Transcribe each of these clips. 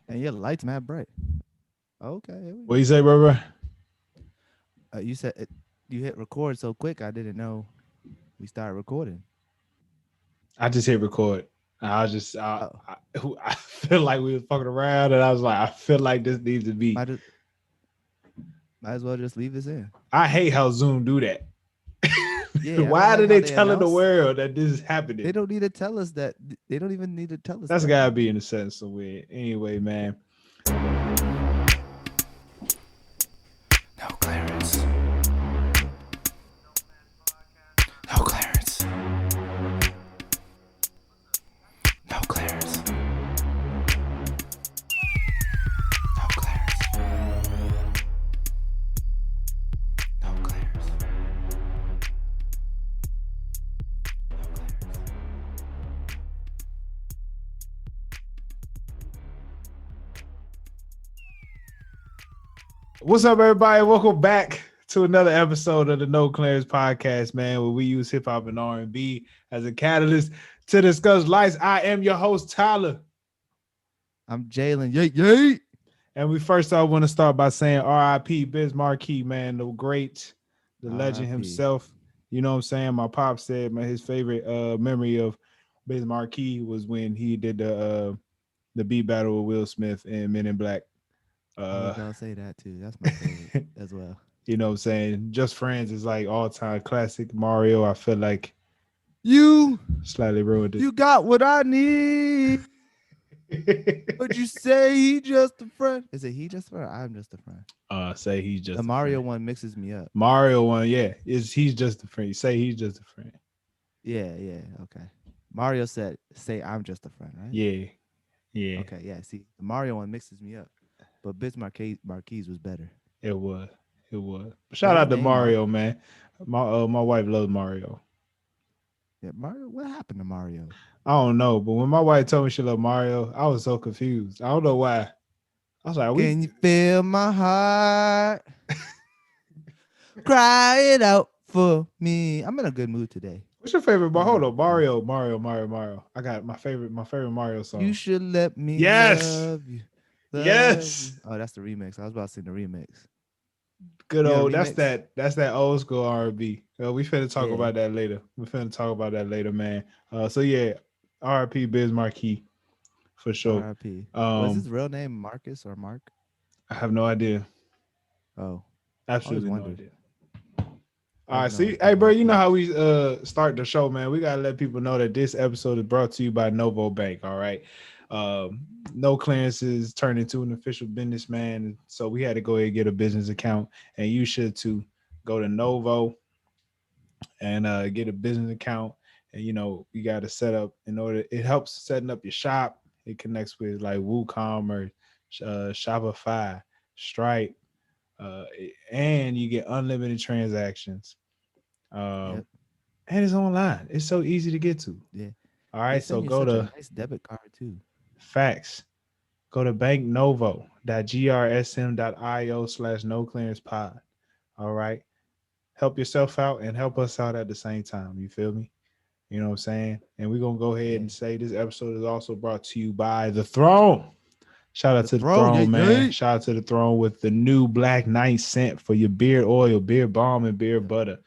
And your lights mad bright. Okay. What you say, bro? You said you hit record so quick. I didn't know we started recording. I just hit record. I was just Oh, I feel like we was fucking around, and I was like, I feel like this needs to be. might as, might as well just leave this in. I hate how Zoom do that. Yeah, I don't Why know do how they they telling the announce. world that this is They happening? don't need to tell us that. They don't even need to tell us That's that. gotta be in a sense somewhere. Anyway, man. No clearance. No clearance. No clearance. No clearance. No clearance. What's up, everybody? Welcome back to another episode of the No Clearance Podcast, man, where we use hip hop and R&B as a catalyst to discuss life. I am your host, Tyler. I'm Jalen. Yay. And we first off want to start by saying R.I.P. Biz Markie, man, the great, the legend R.I.P. himself. You know what I'm saying? My pop said, man, his favorite memory of Biz Markie was when he did the beat battle with Will Smith and Men in Black. I was Uh, about to say that too. That's my favorite as well. you know what I'm saying? Just Friends is like all-time classic. Mario, I feel like You, slightly ruined you got what I need. it. But you say he just a friend. Is it he just a friend? Or I'm just a friend. Say he's The just a Mario friend. one mixes me up. Mario one, yeah, is he's just a friend. Say he's just a friend. Yeah. Okay. Mario said, "Say I'm just a friend," right? Yeah, yeah, Okay. Yeah. See, the Mario one mixes me up, but Biz Marquise was better. it was. It was. Shout Was out his to name Mark? Mario, man. My wife loves Mario. Yeah. Mario. What happened to Mario? I don't know, but when my wife told me she loved Mario, I was so confused. I don't know why. I was like, we Can you feel my heart crying out for me? I'm in a good mood today. what's your favorite I'm Hold in on, a good mood. Mario. I got my favorite Mario You song. should let me Yes. love you. Love you. Yes. Oh, that's the remix. I was about to sing the remix. Good You got a old remix? that's that old school R&B. We finna talk Yeah. about that later. We finna talk about that later, man. So yeah, R.I.P. Biz Markie for sure. R.I.P. Was his Um, real name Marcus or Mark? I have no idea. Oh, I always Absolutely no wondered. idea. I All always right, know see, it's hey, been bro, you know Marquis. how we start the show, man. We gotta let people know that this episode is brought to you by Novo Bank. All right, um, no clearances turned into an official businessman, so we had to go ahead and get a business account, and you should too. Go to Novo and get a business account, and you got to set up in order. It helps setting up your shop. It connects with like WooCommerce, Shopify, Stripe, uh, and you get unlimited transactions. Um, Yep. and it's online. It's so easy to get to. Yeah. All They right, so send you go such a to nice debit card too. Facts. Go to banknovo.grsm.io/ no clearance pod. All right. Help yourself out and help us out at the same time. You feel me? You know what I'm saying? And we're gonna go ahead Yeah. and say this episode is also brought to you by The Throne. Shout out The to The throne. Throne, Yay, man. yay. Shout out to The Throne with the new Black Knight scent for your beard oil, beard balm, and beard Yep. butter.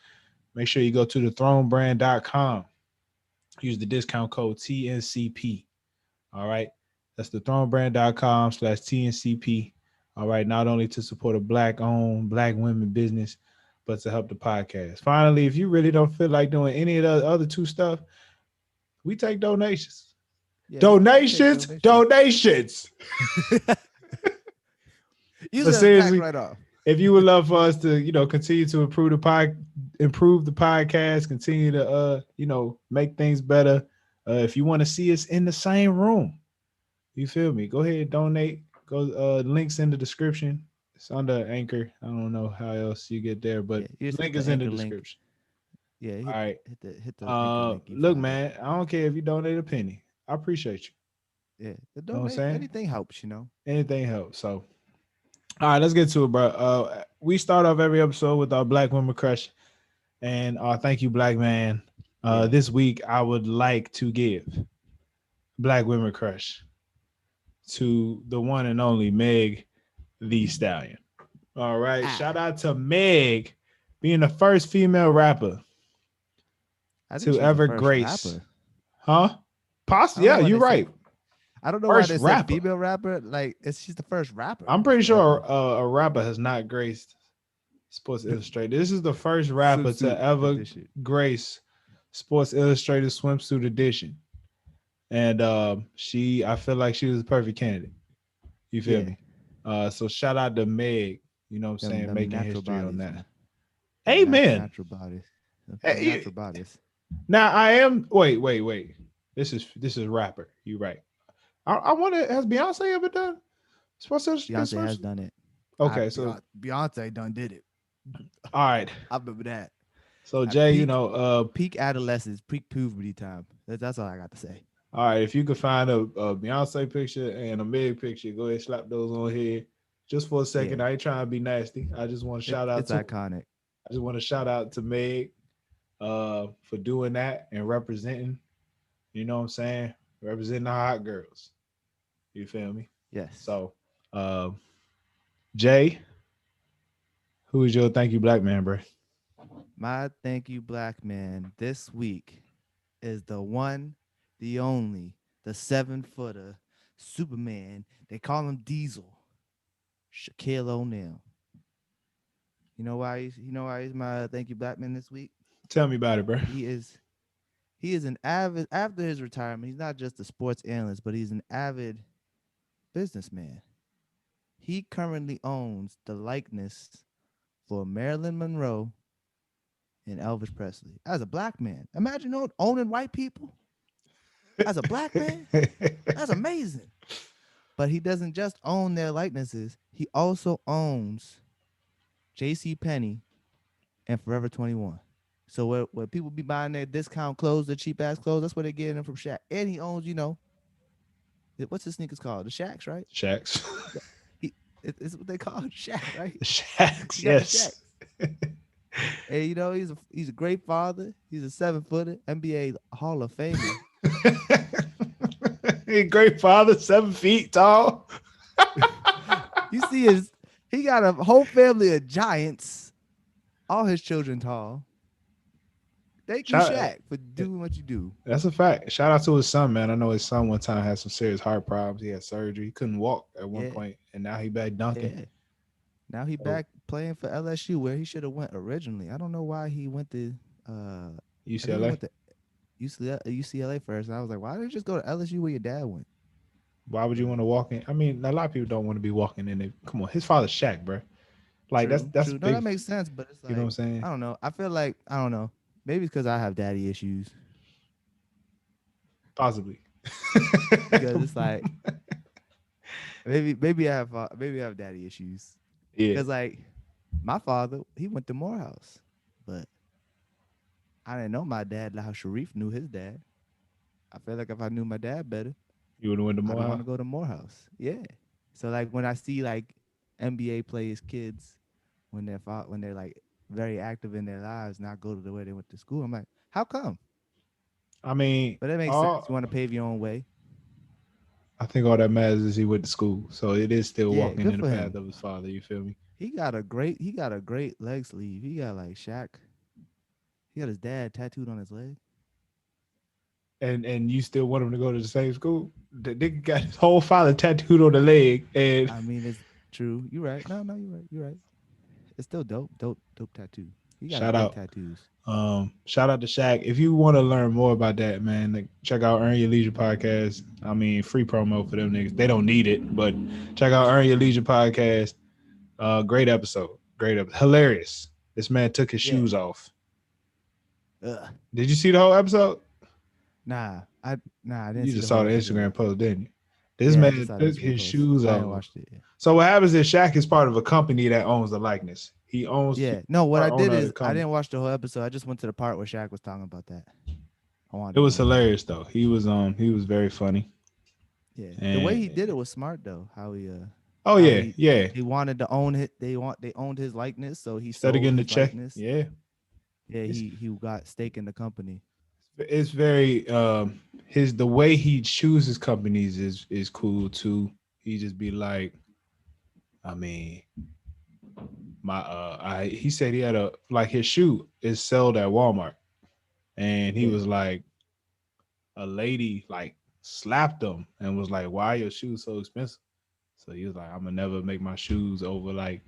Make sure you go to thethronebrand.com. Use the discount code TNCP. All right. That's thethronebrand.com/TNCP. All right. Not only to support a black owned, black women business, but to help the podcast. Finally, if you really don't feel like doing any of the other two stuff, we take donations. Yeah, we take Donations, donations. donations. Use But it as a tax seriously, write off. if you would love for us to, continue to improve the podcast, continue to make things better. If you want to see us in the same room, you feel me? Go ahead and donate. Go links in the description. It's under Anchor. I don't know how else you get there, but Yeah, you just hit link the is in the anchor link. description. Yeah, All right. hit the anchor link. You Look, find it. man, I don't care if you donate a penny. I appreciate you. Yeah, the You know what I'm donate saying? anything helps. You know. Anything helps. So all right, let's get to it, bro. We start off every episode with our Black Women Crush. And thank you, Black Man. Yeah. This week, I would like to give Black Women Crush to the one and only Meg the Stallion. All right. Ah, Shout out to Meg being the first female rapper I think to she's the ever first grace. rapper. Huh? I don't Yeah, know why you're they said. right. I don't know why First they said rapper. female rapper. Like she's the first rapper I'm pretty sure ever. a rapper has not graced Sports Illustrated. This is the first rapper to Swimsuit ever edition. grace Sports Illustrated swimsuit edition. And I feel like she was the perfect candidate. You feel Yeah, me? So shout out to Meg, you know what I'm saying, them making natural history on bodies, that. man. Them Amen. natural bodies. Them Hey, natural bodies. now I am wait. This is rapper. You right. I wonder, has Beyonce ever done Sports Illustrated Beyonce has swimsuit? done it. Okay, so Beyonce done did it. all right. I remember that. So At Jay, peak adolescence, peak puberty time. That's all I got to say. all right, if you could find a Beyonce picture and a Meg picture, go ahead and slap those on here. Just for a Yeah, second, I ain't trying to be nasty. I just want to shout out it's to iconic. I just want to shout out to Meg for doing that and representing, you know what I'm saying? Representing the hot girls. You feel me? Yes. So uh Jay, who is your thank you black man, bro? My thank you, black man, this week is the one, the only, the 7-footer Superman. They call him Diesel. Shaquille O'Neal. You know why he's my thank you, black man, this week? Tell me about it, bro. He is he is an avid after his retirement. He's not just a sports analyst, but he's an avid businessman. He currently owns the likeness for Marilyn Monroe and Elvis Presley. As a black man, imagine owning white people as a black man. That's amazing. But he doesn't just own their likenesses. He also owns J.C. Penney and Forever 21. So where people be buying their discount clothes, the cheap ass clothes, that's where they're getting them from Shaq. And he owns, what's his sneakers called? The Shacks, right? Shacks. He, it's what they call it, Shaq, right? Shacks, He got the yes. Shacks. And he's a great father. He's a 7-footer, NBA Hall of Famer. Great father, 7 feet tall. You see he got a whole family of giants, all his children tall. Thank you, Shout, Shaq, for doing what you do. that's a fact. Shout out to his son, man. I know his son one time had some serious heart problems. He had surgery. He couldn't walk at one Yeah, point, and now he back dunking. yeah. Now he So back playing for LSU where he should have went originally. I don't know why he went to I think he UCLA. went to UCLA first. And I was like, why didn't you just go to LSU where your dad went? Why would you But want to walk in? I mean, a lot of people don't want to be walking in it. Come on, his father's Shaq, bro. Like that's true, that's true. No, that big. makes sense. But it's You know what like, I'm saying? I don't know. I feel like, I don't know. Maybe it's because I have daddy issues. Possibly. Because it's like maybe I have daddy issues. Yeah. Because like my father, he went to Morehouse. But I didn't know my dad like how Sharif knew his dad. I feel like if I knew my dad better, You would have went to I don't want Morehouse. to go to Morehouse. Yeah. So like when I see like NBA players, kids, when they're like very active in their lives, not go to the way they went to school, I'm like, how come? I mean, But it makes sense. You all want to pave your own way. I think all that matters is he went to school, so it is still Yeah, walking good in the for path him. of his father. You feel me? He got a great leg sleeve. He got like Shaq. He got his dad tattooed on his leg. And you still want him to go to the same school? The nigga got his whole father tattooed on the leg, and I mean, it's true. You're right. No, you're right. You're right. It's still dope. Dope tattoo. He got shout great out, tattoos. shout out to Shaq. If you want to learn more about that, man, like, check out Earn Your Leisure podcast. I mean, free promo for them niggas. They don't need it, but check out Earn Your Leisure podcast. Great episode. Hilarious. This man took his Yeah. shoes off. Ugh. Did you see the whole episode? Nah, I didn't You see just the saw whole the episode. Instagram post, didn't you? This Yeah, I just man saw the took Instagram his post. shoes I ain't off. watched it yet. So what happens is Shaq is part of a company that owns the likeness. He owns Yeah. No, what I part did owner of the is I company. didn't watch the whole episode. I just went to the part where Shaq was talking about that. I wanted It to was know more. hilarious though. He was very funny. Yeah. The way he And did it was smart though. oh How yeah, he yeah. they wanted to own it. They owned his likeness, so he Instead of sold getting the his check, likeness. yeah. Yeah, It's he got stake in the company. it's very the way he chooses companies is cool too. He just be like, I mean, he said he had a like his shoe is sold at Walmart, and he Yeah, was like, a lady like slapped him and was like, "Why are your shoes so expensive?" So he was like, "I'm gonna never make my shoes over like,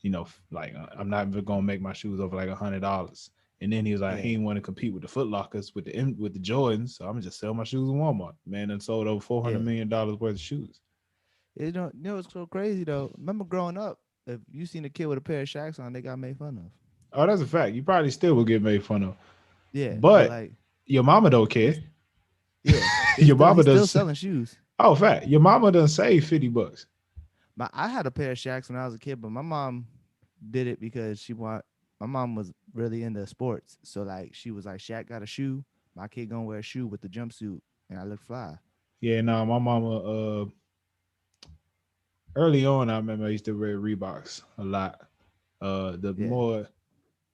I'm not even gonna make my shoes over like $100." And then he was like, yeah, he didn't want to compete with the Foot Lockers with the Jordans, so I'm gonna just sell my shoes in Walmart. Man, and sold over $400 yeah. million worth of shoes. It's so crazy though. Remember growing up, if you seen a kid with a pair of Shacks on, they got made fun of. Oh, that's a fact. You probably still will get made fun of, Yeah, but but like your mama don't they, care. yeah, they Your still mama he's still does. selling shoes. Oh, fact. Your mama doesn't save $50. I had a pair of Shacks when I was a kid, but my mom did it because my mom was really into sports. So like she was like, Shaq got a shoe, my kid gonna wear a shoe with the jumpsuit and I look fly. Yeah, no, my mama. Early on, I remember I used to wear Reeboks a lot. Yeah.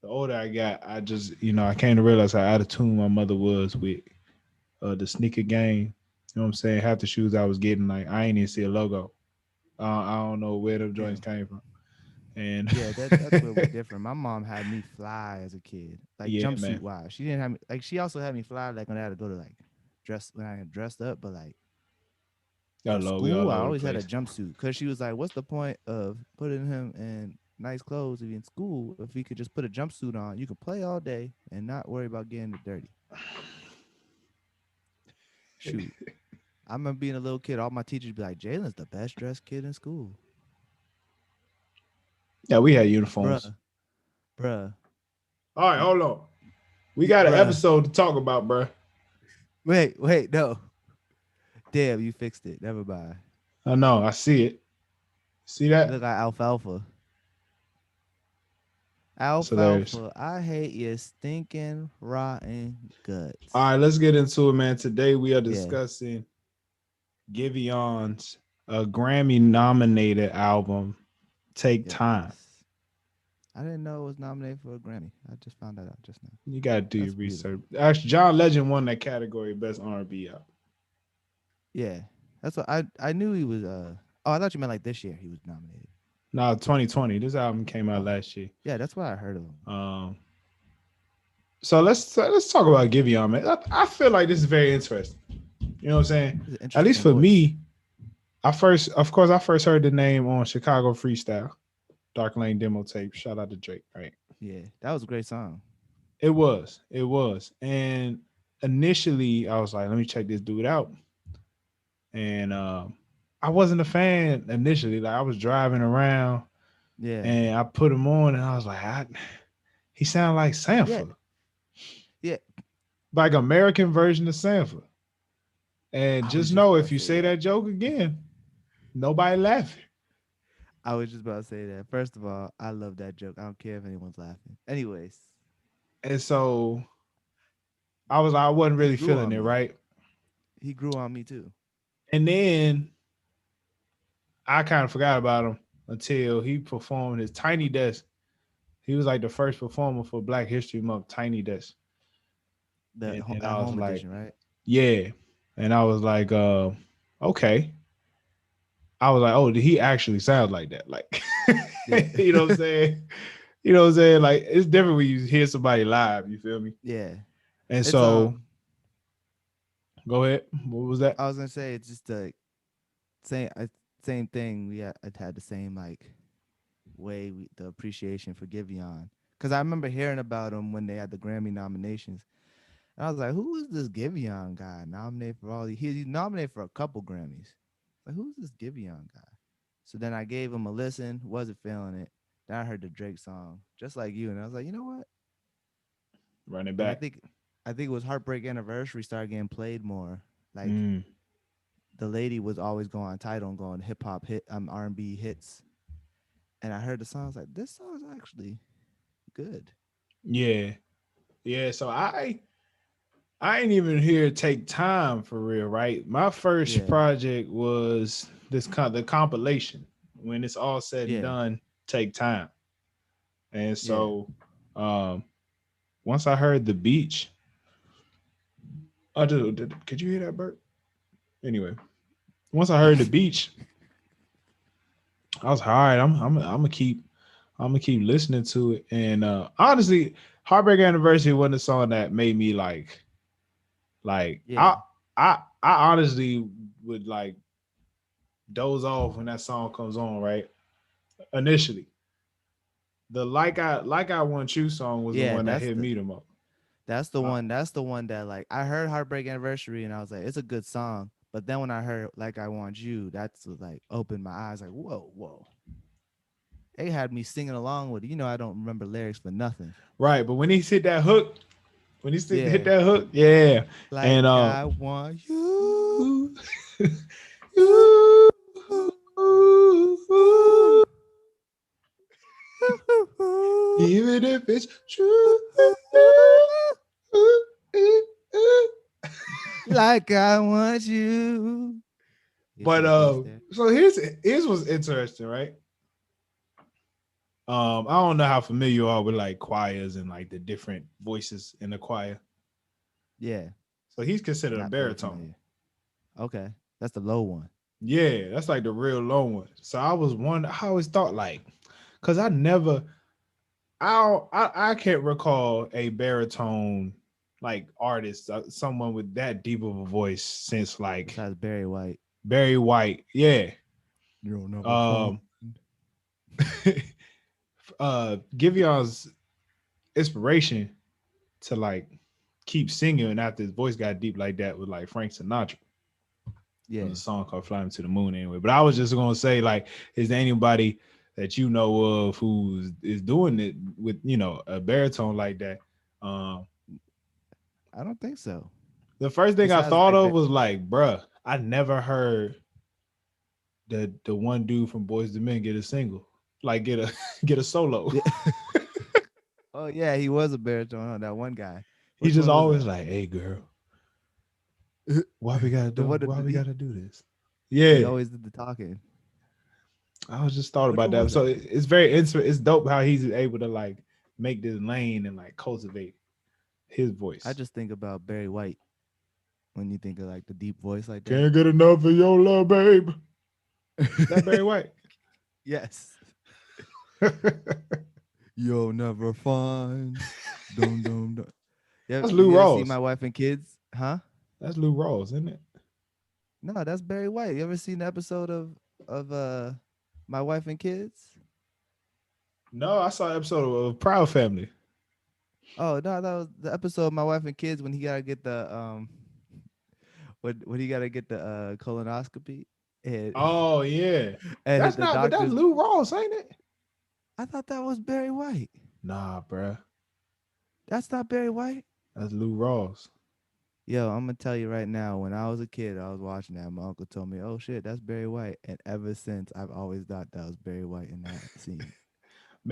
The older I got, I just, I came to realize how out of tune my mother was with the sneaker game. You know what I'm saying? Half the shoes I was getting, like, I ain't even see a logo. I don't know where them Yeah. joints came from. And Yeah, that's where we different. My mom had me fly as a kid, like yeah, jumpsuit man. wise. She didn't have me like she also had me fly like when I had to go to like dress when I had dressed up, but like Oh in Lord, we school all I over the always had a place. jumpsuit because she was like, "What's the point of putting him in nice clothes if he's in school if he could just put a jumpsuit on? You can play all day and not worry about getting it dirty." Shoot, I remember being a little kid. All my teachers be like, "Jalen's the best dressed kid in school, Yeah, we had uniforms. bruh, bruh, All right, hold on. We got an bruh." episode to talk about, bruh. Wait, no, damn, you fixed it. Never mind. I know, I see it. See You that? look like alfalfa. That's hilarious. Alfalfa, I hate your stinking rotten All guts. right, let's get into it, man. Today we are Yeah. discussing Giveon's Grammy nominated album, Take Time. Yes. I didn't know it was nominated for a Grammy. I just found that out just now. You gotta do your That's research. beautiful. Actually, John Legend won that category, best R&B album. Yeah. That's what I knew he was oh, I thought you meant like this year he was nominated. No, 2020. This album came out Oh. last year. Yeah, that's why I heard of him. Um, so let's talk about Giveon, man. I feel like this is very interesting. You know what I'm saying? He's an At least interesting for voice. me, I first heard the name on Chicago Freestyle, Dark Lane demo tape. Shout out to Drake, right? Yeah. That was a great song. It was, and initially I was like, let me check this dude out, and I wasn't a fan initially. Like I was driving around Yeah. and I put him on, and I was like, he sounded like Yeah. Sanford, Yeah. like American version of Sanford. And I was just just know about if to you say say that. that joke again, nobody laughing. I was just about to say that. First of all, I love that joke. I don't care if anyone's laughing. Anyways, And so I wasn't he really grew feeling on it, me. right? He grew on me too. And then I kind of forgot about him until he performed his Tiny Desk. He was like the first performer for Black History Month, Tiny Desk. And then At I was home like, edition, right? yeah. And I was like, okay. I was like, oh, did he actually sound like that? Like, Yeah. you know what I'm saying? You know what I'm saying? Like, it's different when you hear somebody live. You feel me? Yeah. And It's so, go ahead. What was that? I was gonna say it's just the same same thing. I had the same like the appreciation for Giveon because I remember hearing about him when they had the Grammy nominations. And I was like, who is this Giveon guy nominated for all these? He's nominated for a couple Grammys. Like, who's this Giveon guy? So then I gave him a listen, wasn't feeling it. Then I heard the Drake song, just like you, and I was like, you know what? Run it And back. I think it was Heartbreak Anniversary started getting played more. Like Mm. the lady was always going on title and going hip hop hit R&B hits. And I heard the song, I was like, this song's actually good. Yeah. Yeah. So I ain't even here to take time for real, right? My first Yeah, project was the compilation. When it's all said and yeah, done, take time. And yeah, so um once I heard the beach, I did. Could you hear that, Bert? Anyway, once I heard the beach, I was all right. I'm gonna keep listening to it. And honestly, Heartbreak Anniversary wasn't a song that made me like Yeah, I honestly would like doze off when that song comes on. Right, initially, the like I Want You song was the yeah. one that That's hit the me the most. that's the Uh, one. That's the one that like I heard Heartbreak Anniversary and I was like, it's a good song. But then when I heard Like I Want You, that's what, like opened my eyes. Like, whoa, whoa. They had me singing along with it. You know, I don't remember lyrics for nothing. right, but when he hit that hook, hit Yeah, that hook, yeah, like and I want you. you, you, even if it's true. Like I want you. You see But the bass there? so here's what's interesting, right? I don't know how familiar you are with like choirs and like the different voices in the choir. Yeah, So he's considered a not very baritone. familiar. Okay, that's the low one. Yeah, that's like the real low one. So I was wondering, I always thought like, cause I never, I can't recall a baritone like artist, someone with that deep of a voice since like Besides Barry White, Barry White. Yeah. you'll never find. Um, Giveon's inspiration to like keep singing after his voice got deep like that was like Frank Sinatra. There Yeah, was a song called "Fly Me to the Moon" anyway. But I was just gonna say, like, is there anybody that you know of who is doing it with a baritone like that? Um, I don't think so. the first thing I Besides thought like of was like, bruh, I never heard the one dude from Boys to Men get a single, like get a get a solo. yeah. Oh yeah, he was a baritone. Huh? That one guy. He's Which just one was always that? like, "Hey, girl, why we gotta The do? one Why that we he, gotta do this?" he Yeah, always did the talking. I was just thought Which about one that. was So that? it's very interesting. It's dope how he's able to like make this lane and like cultivate his I voice. just think about Barry White when you think of like the deep voice like that. Can't get enough of your love, babe. That Barry White. Yes. You'll never find. Dum dum dum. Yeah, That's Lou you ever see My Rawls. Wife and Kids? Huh? That's Lou Rawls, isn't it? No, that's Barry White. You ever seen the episode of My Wife and Kids? No, I saw an episode of Proud Family. Oh no, that was the episode of My Wife and Kids when he gotta get the when he gotta get the colonoscopy and Oh yeah, and that's the not. But that's doctors. Lou Rawls, ain't it? I thought that was Barry White. Nah, bruh. That's not Barry White. That's Lou Rawls. Yo, I'm gonna tell you right now. When I was a kid, I was watching that. My uncle told me, "Oh shit, that's Barry White," and ever since, I've always thought that was Barry White in that scene.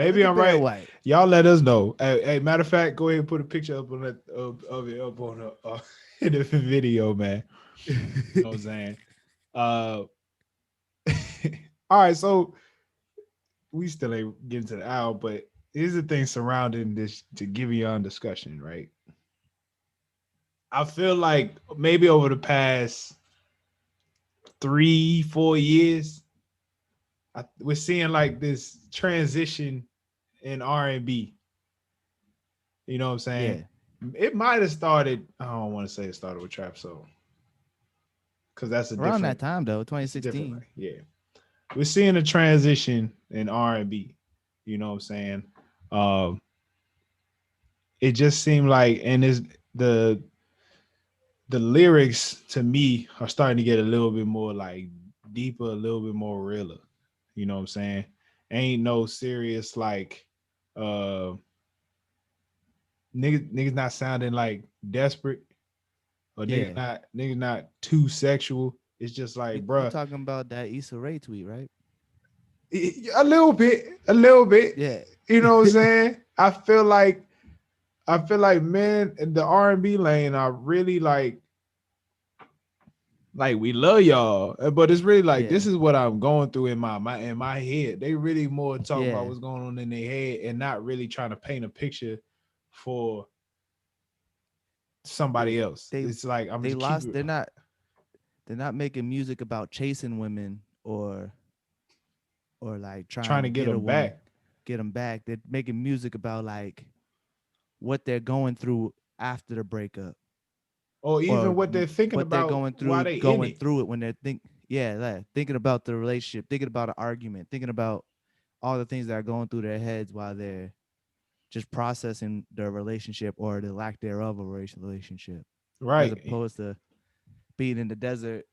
Look Maybe at I'm Barry right. White. Y'all let us know. Hey, matter of fact, go ahead and put a picture up on that of it up on the in the video, man. You know what I'm saying? Uh, all right. So we still ain't getting to the hour, but here's the thing surrounding this to Giveon discussion, right? I feel like maybe over the past 3, 4 years, we're seeing like this transition in R&B. You know what I'm saying? Yeah, It might have started. I don't want to say it started with trap soul because that's a around that different. time though, It's a different 2016. thing. Yeah, we're seeing a transition in R&B. You know what I'm saying? Um, it just seemed like, and is the the lyrics to me are starting to get a little bit more like deeper, a little bit more realer. You know what I'm saying? Ain't no serious like uh niggas not sounding like desperate or Yeah, niggas not too sexual. It's just like, you bruh, talking about that Issa Rae tweet, right? a little bit, a little bit. Yeah, You know what I'm saying? I feel like men in the R&B lane are really like we love y'all, but it's really like yeah, this is what I'm going through in my head. They really more talking about yeah, what's going on in their head and not really trying to paint a picture for somebody else. They It's like I'm they just keep lost. They're not making music about chasing women or like trying trying to to get get a them woman, back. get them back. They're making music about like what they're going through after the breakup, Or even or what they're thinking what they're about while they in going it. through it when they're yeah, like, thinking about the relationship, thinking about an argument, thinking about all the things that are going through their heads while they're just processing the relationship or the lack thereof of a relationship, as Right. opposed to being in the desert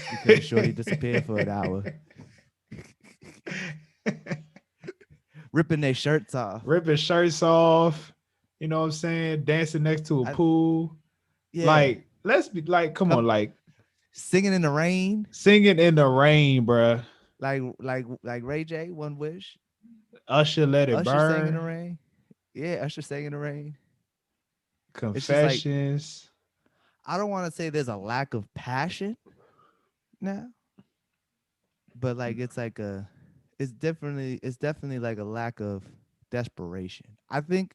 because Shorty disappeared for an hour, ripping their shirts off. Ripping shirts off, you know what I'm saying? Dancing next to a I, pool. yeah, Like, let's be like, come Cup, on, like singing in the rain, singing in the rain, bruh. like Ray J, One Wish, Usher let it Usher sang in the burn. rain. Yeah, Usher sang in the rain. It's just like Confessions. I don't want to say there's a lack of passion now, but like it's definitely like a lack of desperation. I think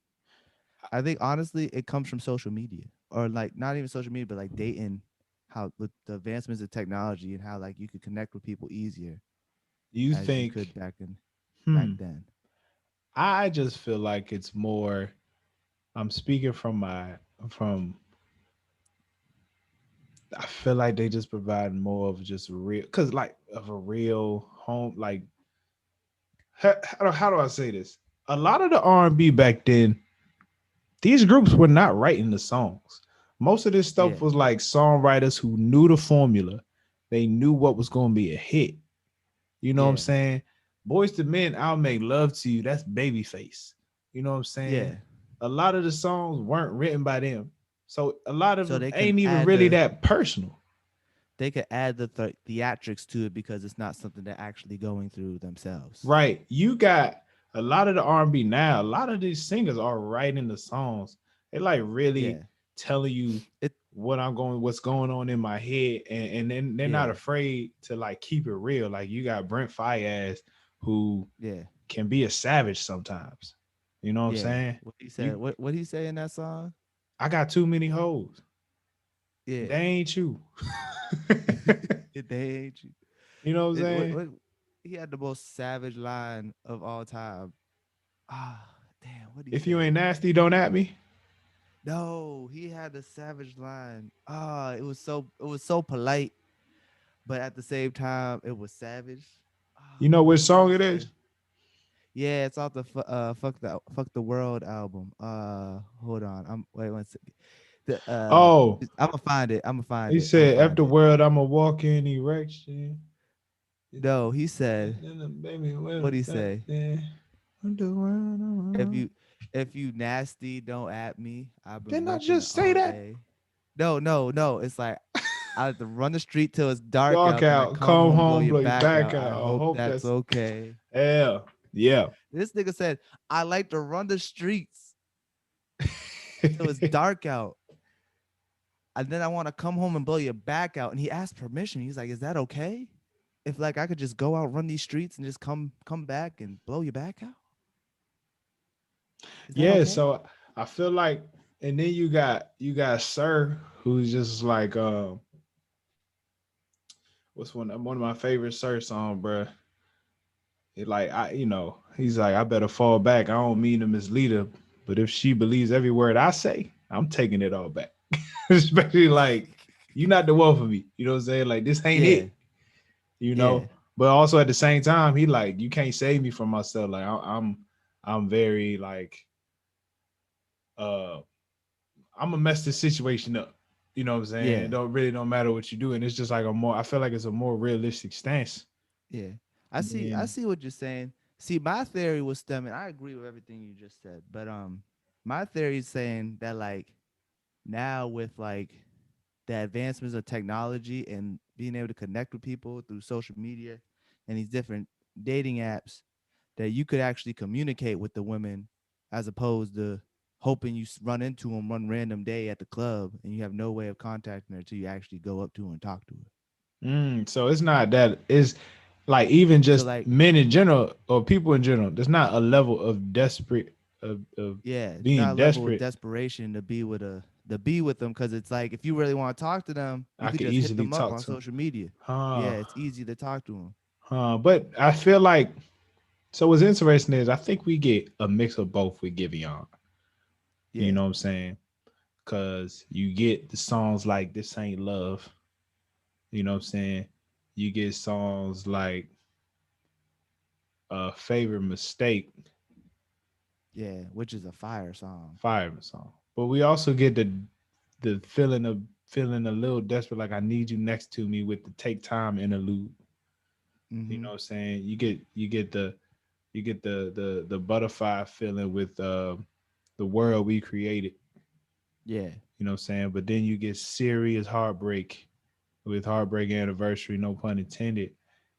honestly it comes from social media, or like not even social media, but like dating, how with the advancements of technology and how like you could connect with people easier You as you could think, back hmm, then. I just feel like it's more, I'm speaking from I feel like they just provide more of just real, cause like of a real home, like how do I say this? A lot of the R&B back then, these groups were not writing the songs. Most of this stuff Yeah, was like songwriters who knew the formula. They knew what was going to be a hit. You know what I'm yeah, saying? Boys to Men, I'll Make Love to You. That's Babyface. You know what I'm saying? yeah. A lot of the songs weren't written by them. So a lot of So them they can ain't even add really the that personal. they could add the theatrics to it because it's not something they're actually going through themselves. Right. You got a lot of the R&B now, a lot of these singers are writing the songs. They like really Yeah. telling you It what's going on in my head, and then they're not yeah. afraid to like keep it real. Like you got Brent Fayez who Yeah. can be a savage sometimes. You know what I'm Yeah. saying? What he You said. What he say in that song? I got too many hoes. Yeah. They ain't you. They ain't you. You know what I'm It, saying? what he had the most savage line of all time. Ah, damn. What did he If you say? ain't nasty, don't at me. No, he had the savage line. Ah, it was so polite, but at the same time, it was savage. You know Ah, which what did song he it say? is? Yeah, it's off the fuck the world album. Hold on. I'm wait one second. Oh, I'm gonna find it. I'm gonna find he it. I'm gonna said, "After find it. world, I'ma walk in erection." No, he said. Baby, What well, he say? the world, If you if you nasty, don't at me. I've been didn't I working just say all that? day. No, no, no. It's like I have to run the street till it's dark Dark out. Then I out, come come home, blow home, your blow your back back out. out. I I hope hope that's that's okay. yeah, yeah. This nigga said I like to run the streets till it's dark out, and then I want to come home and blow your back out. And he asked permission. He's like, "Is that okay? If like I could just go out, run these streets, and just come back and blow your back out? Is that Yeah, okay?" so I feel like, and then you got Sir, who's just like what's one of my favorite Sir song, bro. It like he's like, I better fall back. I don't mean to mislead her, but if she believes every word I say, I'm taking it all back. Especially like, you're not the one for me. You know what I'm saying? Like, this ain't Yeah, it. You yeah, know. But also at the same time, he like, you can't save me from myself. Like I'm very like uh I'm gonna mess this situation up. You know what I'm saying? yeah, It don't matter what you do, and it's just like I feel like it's a more realistic stance. yeah. I And see. I then see what you're saying. See, my theory was stemming. I agree with everything you just said, but my theory is saying that like now with like the advancements of technology and being able to connect with people through social media and these different dating apps, that you could actually communicate with the women as opposed to hoping you run into them one random day at the club and you have no way of contacting her till you actually go up to her and talk to her. so it's not that, it's like even So just like, men in general or people in general. There's not a level of desperate of yeah, it's not being a level of desperate. desperation to be with to be with them, because it's like if you really want to talk to them, you I could could just hit easily them up talk on to him. social media. Huh. Yeah, it's easy to talk to them. But I feel like so what's interesting is I think we get a mix of both with Giveon. You Yeah, know what I'm saying? Cause you get the songs like This Ain't Love. You know what I'm saying? You get songs like Favorite Mistake, yeah, which is a fire song. Fireman song. But we also get the feeling a little desperate, like I need you next to me with the Take Time interlude. You Mm-hmm. know what I'm saying? You get the butterfly feeling with the world we created. Yeah, You know what I'm saying? But then you get serious heartbreak with Heartbreak Anniversary, no pun intended.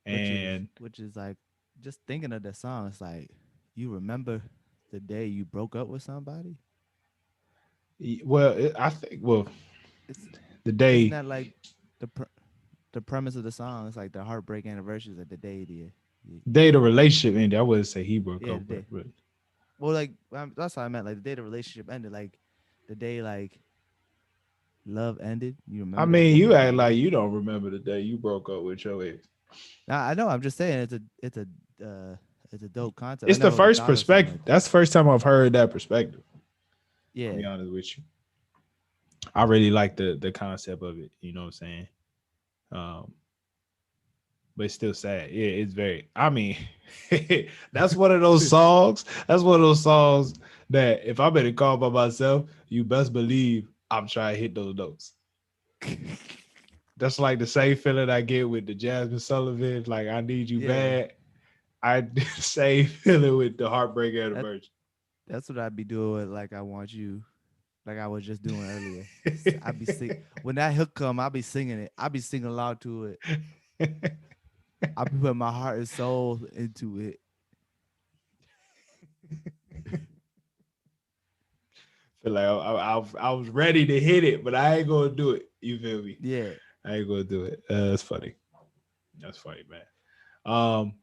And which is like, just thinking of the song, it's like, you remember the day you broke up with somebody. I think It's the isn't day that like the the premise of the song? It's like the heartbreak anniversary is like the day day the relationship ended. I wouldn't say he broke yeah, up, the day. but Well, like, that's what I meant. Like the day the relationship ended, like the day like love ended. You I remember that mean, day you you act broke like up. you don't remember the day you broke up with your ex. Now I know. I'm just saying uh, it's a dope concept. I It's the never really first thought of something perspective. like that. That's the first time I've heard that perspective. I'll Yeah, be honest with you. I really like the concept of it. You know what I'm saying? Um, but it's still sad. Yeah, it's very. I mean, that's one of those songs. That's one of those songs that if I'm in a car by myself, you best believe I'm trying to hit those notes. That's like the same feeling I get with the Jasmine Sullivan. Like I need you yeah. bad. I same feeling with the Heartbreak That Anniversary. that's what I'd be doing. Like I want you, like I was just doing earlier. I'd be sing when that hook come. I'll be singing it. I'll be singing loud to it. I'll be putting my heart and soul into it. Feel like I was ready to hit it, but I ain't gonna do it. You feel me? Yeah, I ain't gonna do it. That's funny. That's funny, man. Um,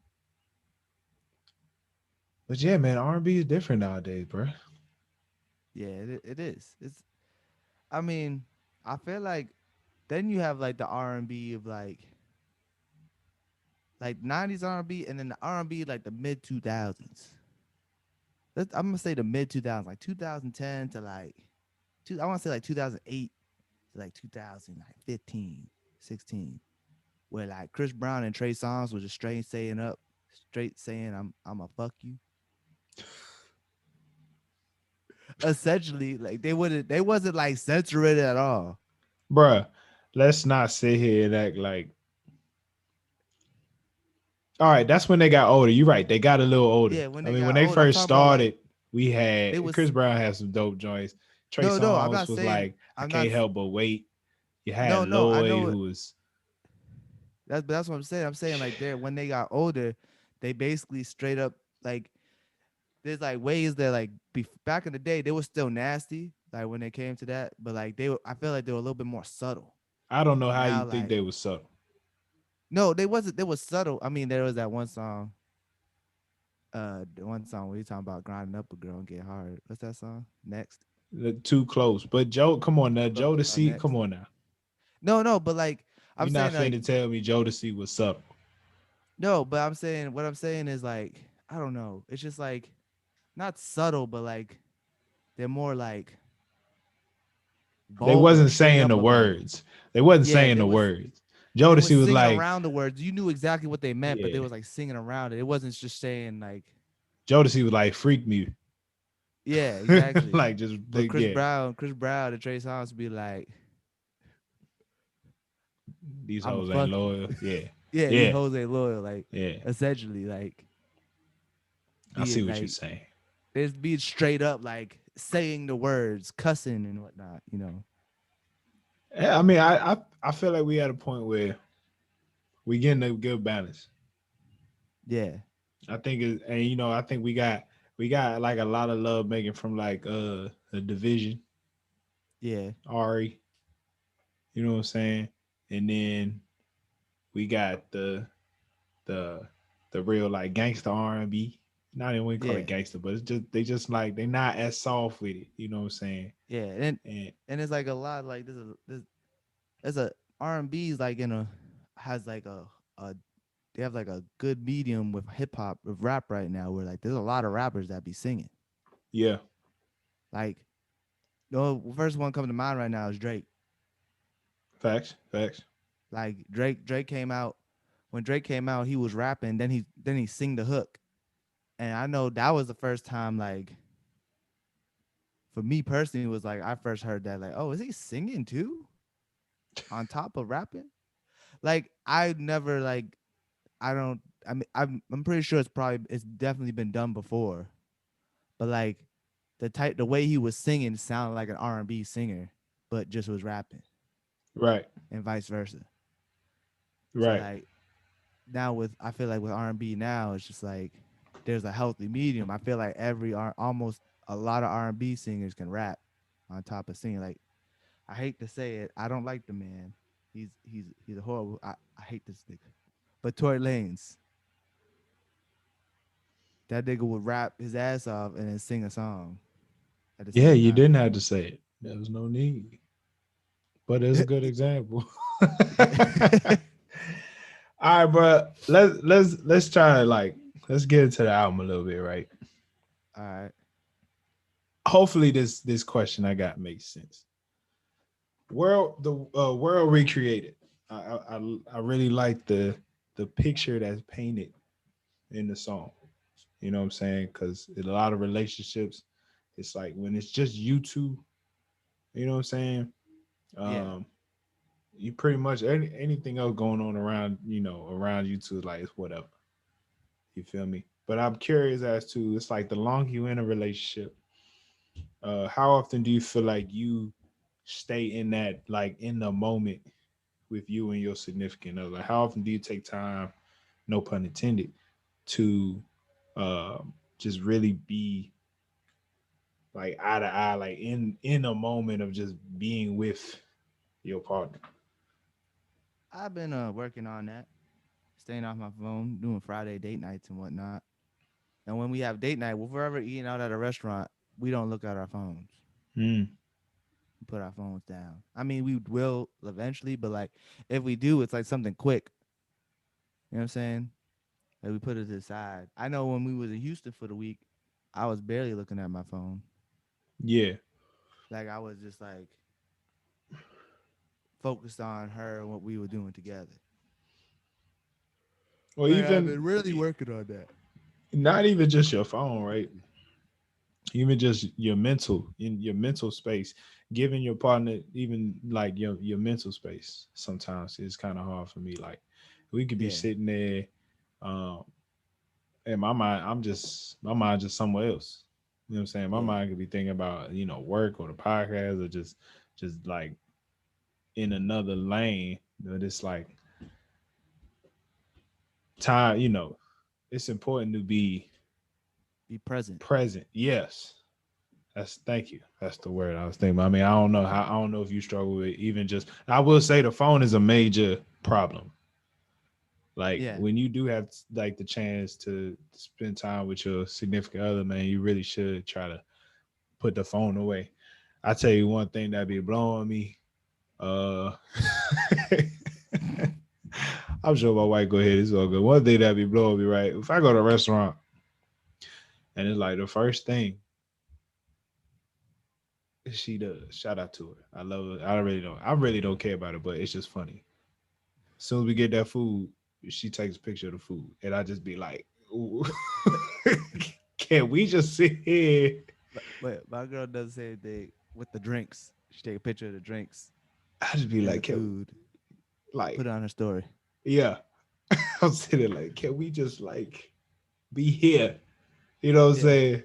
but yeah, man, R&B is different nowadays, bro. yeah. It is. It's. I mean, I feel like then you have like the R&B of like 90s R&B, and then the R&B like the mid 2000s. I'm gonna say the mid 2000s, like 2010 to like I want to say like 2008 to like 2015, 16, where like Chris Brown and Trey Songz was just straight saying I'm a fuck you. Essentially, like they wasn't like censoring it at all. Bruh, let's not sit here and act like. All right, that's when they got older. You're right. They got a little older. Yeah, when I they mean, when got they old, I'm first talking about like started, we they had Chris was Brown had some dope joints. Trey no, I'm Songz not was saying like, I I'm not can't help but wait. You had no, I Lloyd, know who was that's what I'm saying. I'm saying like they when they got older, they basically straight up like there's like ways that like back in the day they were still nasty like when they came to that, but like I feel like they were a little bit more subtle. I don't know But how you now think like they was subtle. no, they wasn't. They was subtle. I mean, there was that one song. The one song where you talking about grinding up a girl and get hard. What's that song? Next. Too close. But Joe, come on now. Close. Joe to Oh, see, come next. on now. No, but like I'm You're not saying like finna tell me Joe to see what's up. no, but I'm saying what I'm saying is like I don't know. It's just like not subtle, but like they're more like They vulgar, wasn't straight saying up the with it. words. They wasn't Yeah, saying they the was words. they was Jodeci was singing like, around the words. You knew exactly what they meant, but they yeah. was like singing around it. It wasn't just saying like Jodeci was like, freak me. yeah, exactly. Like just But like, yeah. Chris Brown, and Trey Songz be like, These "I'm a hoes ain't fuck you." loyal. Yeah. Yeah, these Yeah. hoes ain't loyal. Like Yeah. essentially, like I see being what you're like saying. there's being straight up, like saying the words, cussing and whatnot. You know? Yeah, I mean, I feel like we at a point where we getting a good balance. Yeah, I think it, and I think we got like a lot of love making from like the division, yeah, Ari, you know what I'm saying? And then we got the the real like gangster R&B, not even we call Yeah, it gangster, but it's just they just like they not as soft with it. You know what I'm saying? yeah, And and it's like a lot like this there's a R&B's like in a has like a they have like a good medium with hip hop with rap right now where like there's a lot of rappers that be singing. yeah, Like the first one coming to mind right now is Drake. facts, facts. Like Drake came out when Drake came out, he was rapping, then he sing the hook. And I know that was the first time like for me personally was like I first heard that like, oh, is he singing too? On top of rapping? Like I never like I don't I mean I'm pretty sure it's definitely been done before. But like the way he was singing sounded like an R&B singer, but just was rapping Right, and vice versa. So right. like now with I feel like with R&B now it's just like there's a healthy medium. I feel like almost a lot of R&B singers can rap on top of singing. Like I hate to say it, I don't like the man. He's a horrible. I hate this nigga. But Tory Lanez, that nigga would rap his ass off and then sing a song at the Yeah, same you time. didn't have to say it. There was no need, but it's a good example. All right, bro. Let's try to like let's get into the album a little bit, right? All right. Hopefully, this question I got makes sense. World recreated. I really like the picture that's painted in the song. You know what I'm saying? Because in a lot of relationships, it's like when it's just you two. You know what I'm saying? Yeah. Um, you pretty much anything else going on around around you two, like it's whatever. You feel me? But I'm curious as to it's like the longer you in a relationship, how often do you feel like you stay in that like in the moment with you and your significant other? Like, how often do you take time, no pun intended, to uh, just really be like eye to eye, like in a moment of just being with your partner? I've been working on that, staying off my phone, doing Friday date nights and whatnot. And when we have date night, if we're ever eating out at a restaurant, we don't look at our phones. Mm, We put our phones down. I mean, we will eventually, but like if we do, it's like something quick. You know what I'm saying? Like we put it to the side. I know when we was in Houston for the week, I was barely looking at my phone. yeah. Like I was just like focused on her and what we were doing together. Or But I've even been really working on that. not even just your phone, right? Even just your mental in your mental space, giving your partner even like your mental space sometimes is kind of hard for me. Like we could be Yeah, sitting there, um in my mind, my mind just somewhere else. You know what I'm saying? My yeah. mind could be thinking about, work or the podcast or just like in another lane. But it's like time, it's important to be Be present. present. Yes. That's thank you. That's the word I was thinking about. I mean, I don't know if you struggle with even just I will say the phone is a major problem. Like Yeah, when you do have like the chance to spend time with your significant other, man, you really should try to put the phone away. I tell you one thing that be blowing me. Uh I'm sure my wife go ahead. It's all good. One thing that be blowing me, right? If I go to a restaurant and it's like the first thing she does, shout out to her. I love her. I really don't care about it, but it's just funny. As soon as we get that food, she takes a picture of the food, and I just be like, "Ooh, can we just sit here?" but my girl does the same thing with the drinks. She take a picture of the drinks I just be and like, the "Can food, like, put it on her story. yeah." I'm sitting like, "Can we just like be here?" You know what I'm Yeah, saying?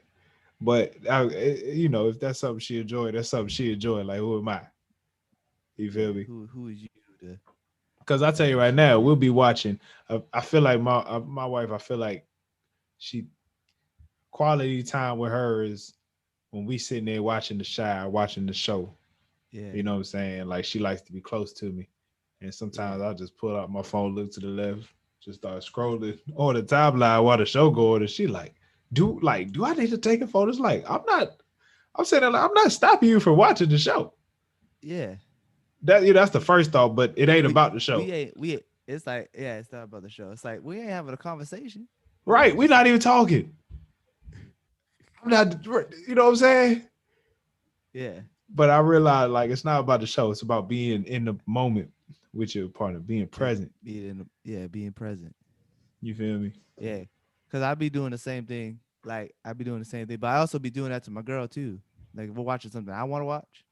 But if that's something she enjoyed, that's something she enjoyed. Like, who am I? You yeah. feel me? Who is you to Because I tell you right now, we'll be watching. I feel like my wife. I feel like she quality time with her is when we sitting there watching the show, watching the show. yeah, You know what I'm saying? Like she likes to be close to me. And yeah, sometimes I'll just pull out my phone, look to the left, just start scrolling on the timeline while the show going, and she like, do I need to take a photo? It's like I'm saying that, like, I'm not stopping you from watching the show. Yeah. That's the first thought, but it ain't about the show. We it's like, yeah, it's not about the show. It's like we ain't having a conversation. We Right. We're just not even talking. I'm not, you know what I'm saying? yeah. But I realized like it's not about the show. It's about being in the moment with your partner, being present. Being present. You feel me? Yeah. Cause I be doing the same thing. Like I be doing the same thing. But I also be doing that to my girl too. Like if we're watching something I want to watch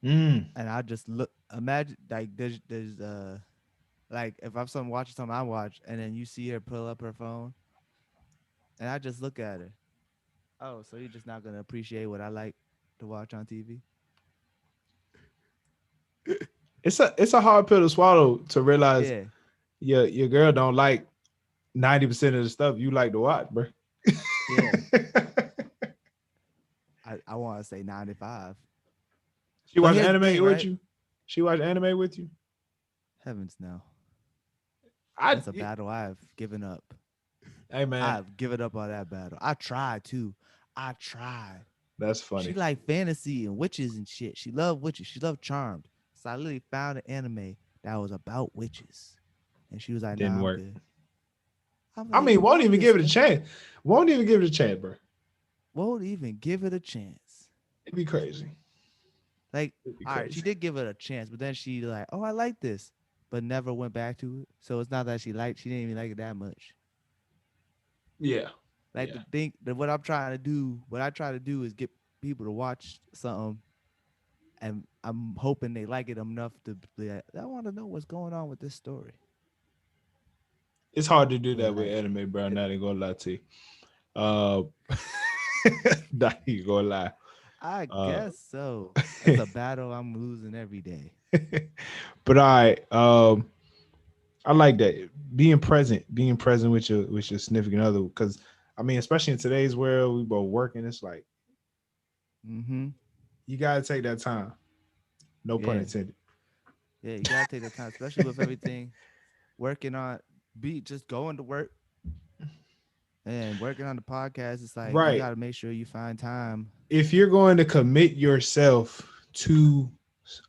Mm. and I just look imagine like there's like if I'm something watching something I watch and then you see her pull up her phone and I just look at her. Oh, so you're just not gonna appreciate what I like to watch on TV? It's a hard pill to swallow to realize Yeah, your girl don't like 90% of the stuff you like to watch, bro. yeah. I want to say 95, She but watch here's the anime thing, with right? you? She watch anime with you? Heavens no, I that's a battle I've given up. Hey man, I've given up on that battle. I tried to. I tried. that's She funny. like fantasy and witches and shit. She loved witches. She loved Charmed. So I literally found an anime that was about witches, and she was like, Didn't "Nah, I'm work. good." I'm I like, mean, "You won't want even this give it a stuff? chance. Won't even give it a chance, bro. Won't even give it a chance." It'd be crazy. Like, It'd be all right, she crazy. did give it a chance, but then she like, "Oh, I like this," but never went back to it. So it's not that she didn't even like it that much. Yeah. Like Yeah. the thing that what I try to do is get people to watch something, and I'm hoping they like it enough to be like, I want to know what's going on with this story. It's hard to do But that with like, anime, bro. I'm it, not even gonna lie to you. Uh, not even gonna lie. I Uh, guess so. That's a battle I'm losing every day. but I like that being present with your significant other. Because I mean, especially in today's world, we both working. It's like Mm-hmm. you gotta take that time. No pun Yeah, intended. yeah. You gotta take the time, especially with everything working on be just going to work and working on the podcast. It's like you Right. got to make sure you find time. If you're going to commit yourself to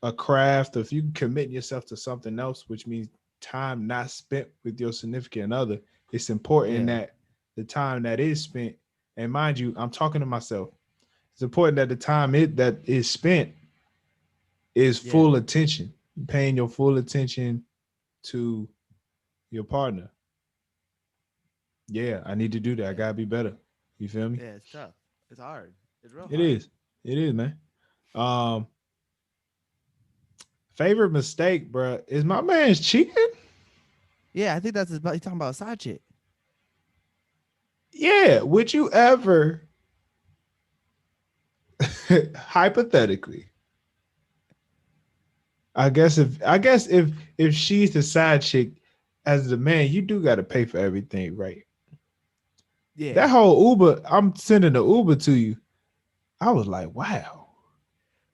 a craft, or if you commit yourself to something else, which means time not spent with your significant other, it's important Yeah, that the time that is spent, and mind you, I'm talking to myself. It's important that the time that is spent is yeah, full attention, paying your full attention to your partner. Yeah, I need to do that. I yeah, gotta be better. You feel me? yeah. It's tough. It's hard. It's real It hard. is. It is, man. Um, Favorite mistake, bro, is my man's cheating. Yeah, I think that's about. He's talking about a side chick. Yeah, would you ever, hypothetically, I guess if she's the side chick, as the man, you do got to pay for everything, right? Yeah, That whole Uber, I'm sending the Uber to you. I was like, wow,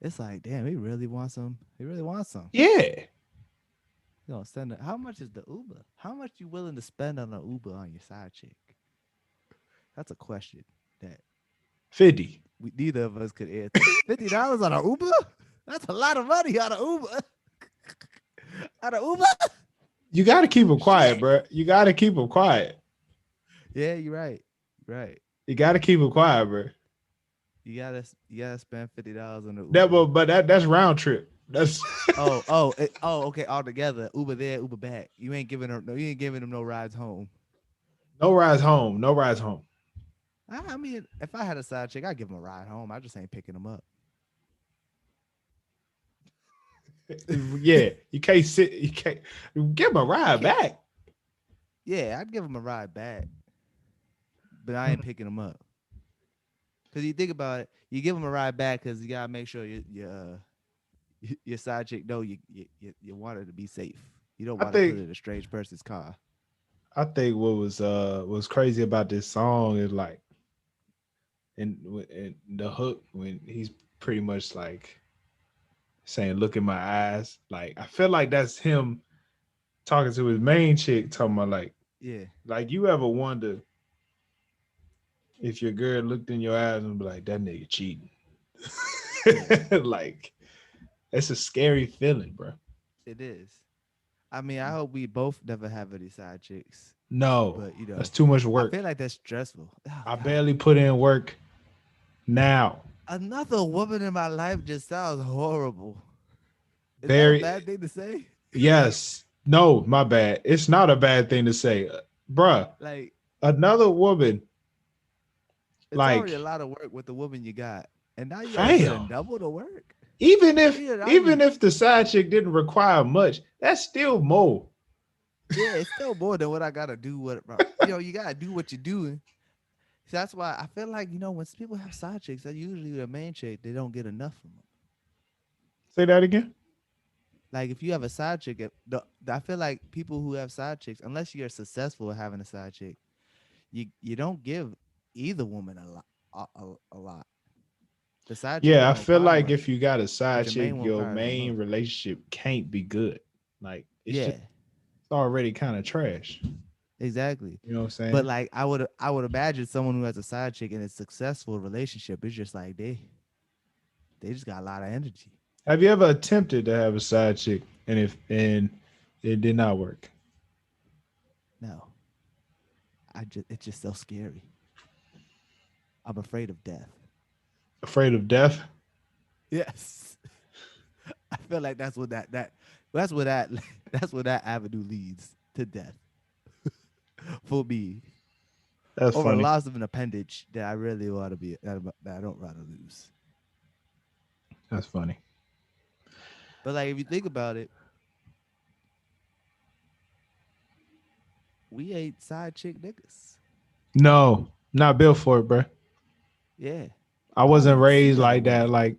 it's like, damn, he really wants some. He really wants some. yeah, You know, send it. How much is the Uber? How much you willing to spend on an Uber on your side chick? That's a question that 50. neither of us could answer. $50 on an Uber? That's a lot of money on an Uber. On an Uber? You got to keep them quiet, Shit. bro. You got to keep them quiet. Yeah, you're right. Right. You got to keep them quiet, bro. You gotta spend $50 on the That, Uber. but that's round trip. That's Okay, all together. Uber there, Uber back. You ain't giving them no rides home. no rides home. No rides home. I mean, if I had a side chick, I'd give them a ride home. I just ain't picking them up. Yeah, you can't sit. You can't give him a You ride can't. back. Yeah, I'd give them a ride back, but I ain't picking them up. Cause you think about it, you give them a ride back because you gotta make sure your side chick know you want her to be safe. You don't I want to put her think in a strange person's car. I think what was crazy about this song is like in the hook when he's pretty much like saying, "Look in my eyes." Like I feel like that's him talking to his main chick, talking about like Yeah, you ever wonder if your girl looked in your eyes and be like, that nigga cheating. Yeah, Like, it's a scary feeling, bro. it is. I mean, I hope we both never have any side chicks, No, but that's too much I work. feel like that's stressful. Oh I God, barely put in work now. another woman in my life just sounds horrible. Is that a Very, bad thing to say? yes. No, my bad. It's not a bad thing to say. Bruh, Like, another woman, it's already a like, lot of work with the woman you got, and now you got to put fam. in double the work. Even if Yeah, now you, even if the side chick didn't require much, that's still more. yeah, it's still more than what I gotta do. What you gotta do what you're doing. So that's why I feel like when people have side chicks, that usually the main chick they don't get enough from them. Say that again. Like if you have a side chick, I feel like people who have side chicks, unless you're successful at having a side chick, you don't give either woman a lot. The side chick Yeah, I don't feel require like much, if you got a but side your chick, main one your requires the main most. relationship can't be good. Like Yeah, it's already kind of trash. exactly. You know what I'm But saying? like I would imagine someone who has a side chick in a successful relationship is just like they just got a lot of energy. Have you ever attempted to have a side chick and it did not work? No, it's just so scary. I'm afraid of death. Afraid of death? Yes. I feel like that's what that that's what that avenue leads to death for me. That's Over the funny. loss of an appendage that I really want to be that I don't want to lose. That's funny. But like if you think about it, we ain't side chick niggas. No, not built for it, bro. Yeah. I I don't wasn't even see raised other like that. women. Like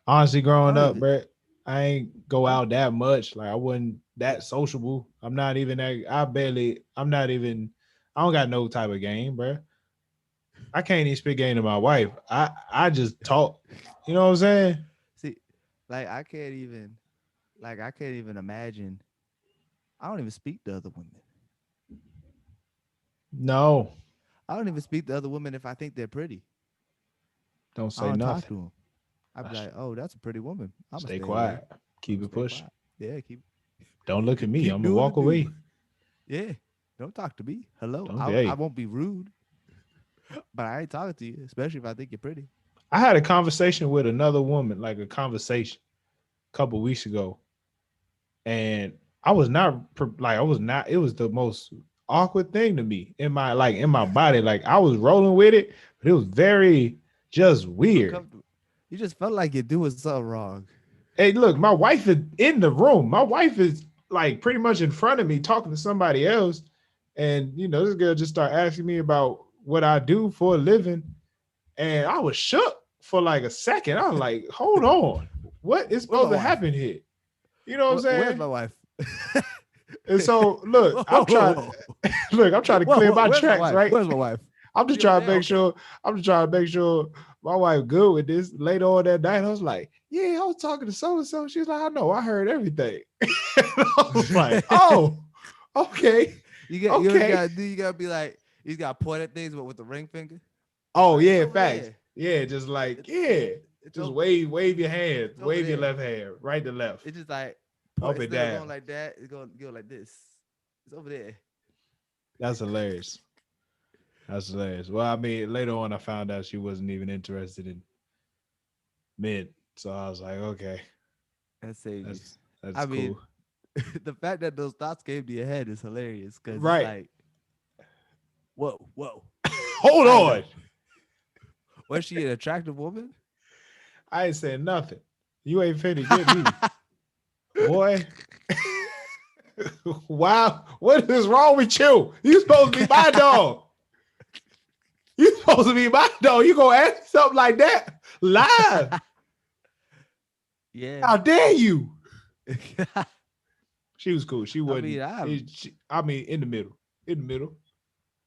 honestly, I growing don't up, even bro, I ain't go I'm out that much. Like I wasn't yeah. that sociable. I'm not even that. I barely. I'm not even. I don't got no type of game, bro. I can't even speak game to my wife. I just talk. You know what I'm saying? See, like I can't even imagine. I don't even speak to other women. No, I don't even speak to other women if I think they're pretty. don't I say don't talk nothing. to them. I'd be like, "Oh, that's a pretty woman. I'm gonna Stay stay away. quiet. I'm Keep gonna it stay pushing. quiet. Yeah, keep Don't look at me. keep I'm gonna doing the walk do. away. Yeah, don't talk to me. Hello, Don't. I Hey, won't be rude, but I ain't talking to you, especially if I think you're pretty. I had a conversation with another woman, like a conversation, a couple weeks ago, and I was not like I was not. It was the most awkward thing to me in my body. Like I was rolling with it, but it was very just weird. Uncomfortable. You just felt like you're doing something wrong. Hey, look, my wife is in the room. My wife is like pretty much in front of me talking to somebody else, and this girl just started asking me about what I do for a living, and I was shook for like a second. I was like, "Hold on, what is Where's supposed my to wife? happen here?" You know what I'm Where's saying? my wife? And so, look, Whoa, whoa, whoa, I'm trying to whoa, clear whoa, my where's my tracks, wife? right? Where's my wife? I'm just She over trying to there? make Okay. sure. I'm just trying to make sure my wife good with this. Later on that night, I was like, "Yeah, I was talking to so and so." She's like, "I know, I heard everything." I was like, "Oh, okay, You okay." gotta do. You gotta be like, you gotta point at things, but with the ring finger. It's Oh like it's yeah, over facts. there. Yeah, just like It's yeah, it's just over. wave your hand, It's over wave your there. left hand, right to left, It's just like up and instead of down. going like that, it's going to go like this. It's over there. That's hilarious. That's hilarious. Well, I mean, later on, I found out she wasn't even interested in men, so I was like, okay, That saved you. that's I mean, cool. the fact that those thoughts came to your head is hilarious because it's Right. like, whoa. Hold I on. know. Was she an attractive woman? I ain't saying nothing. You ain't finna get me, boy. Wow, what is wrong with you? You supposed to be my dog. You supposed to be my dog. You gonna ask me something like that live? Yeah. How dare you? She was cool. She I wasn't. mean, I have. I mean, in the middle. In the middle.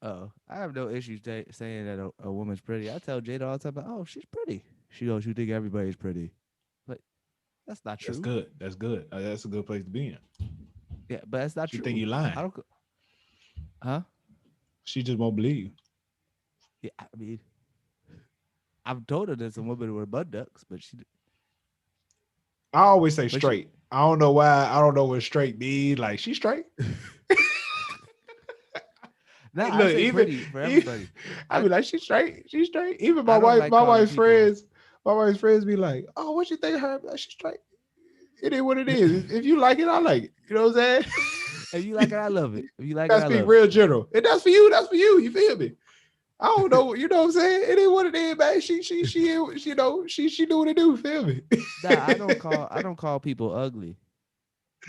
Oh, I have no issues saying that a woman's pretty. I tell Jada all the time, "Oh, she's pretty." She goes, "You think everybody's pretty?" But that's not That's true. good. That's good. That's a good place to be in. Yeah, but that's not She think true. you lying. I don't. Huh? She just won't believe. Yeah, I mean, I've told her that some women were butt ducks, but I always say but she. straight. I don't know why. I don't know what straight means. Like she straight. No, I Look, say even, pretty for even everybody. I I be like, she straight. She straight. Even I don't like my calling wife's people, friends, my wife's friends be like, oh, what you think of her? Like, she's straight. It is what it is. If you like it, I like it. You know what I'm if you like saying? it, I love it. If you like it, That's I being love it. real general. And that's for you. That's for you. You feel me? I don't know. You know what I'm saying? It is what it is, man. She you know, she do what it do. Feel me? Nah, I don't call people ugly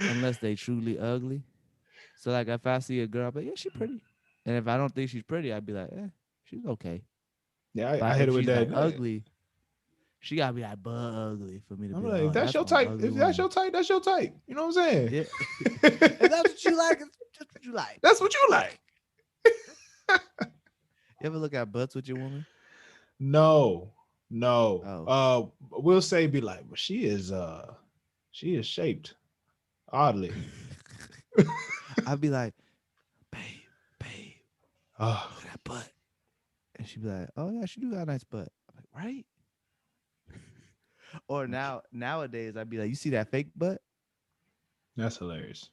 unless they truly ugly. So like if I see a girl, but yeah, she's pretty. And if I don't think she's pretty, I'd be like, she's okay. Yeah, I But hit if it with she's like that. ugly, she gotta be like butt ugly for me to I'm be like, like, if oh, that's that's your one type, ugly if that's woman. your type, that's your type. You know what I'm saying? Yeah. If that's what you like, it's just what you like. That's what you like. You ever look at butts with your woman? No, no. Oh. We'll say be like, well, she is shaped oddly. I'd be like, babe, babe, Oh, look at that butt. And she'd be like, oh yeah, she do got a nice butt. I'm like, right? Or nowadays I'd be like, you see that fake butt? that's hilarious.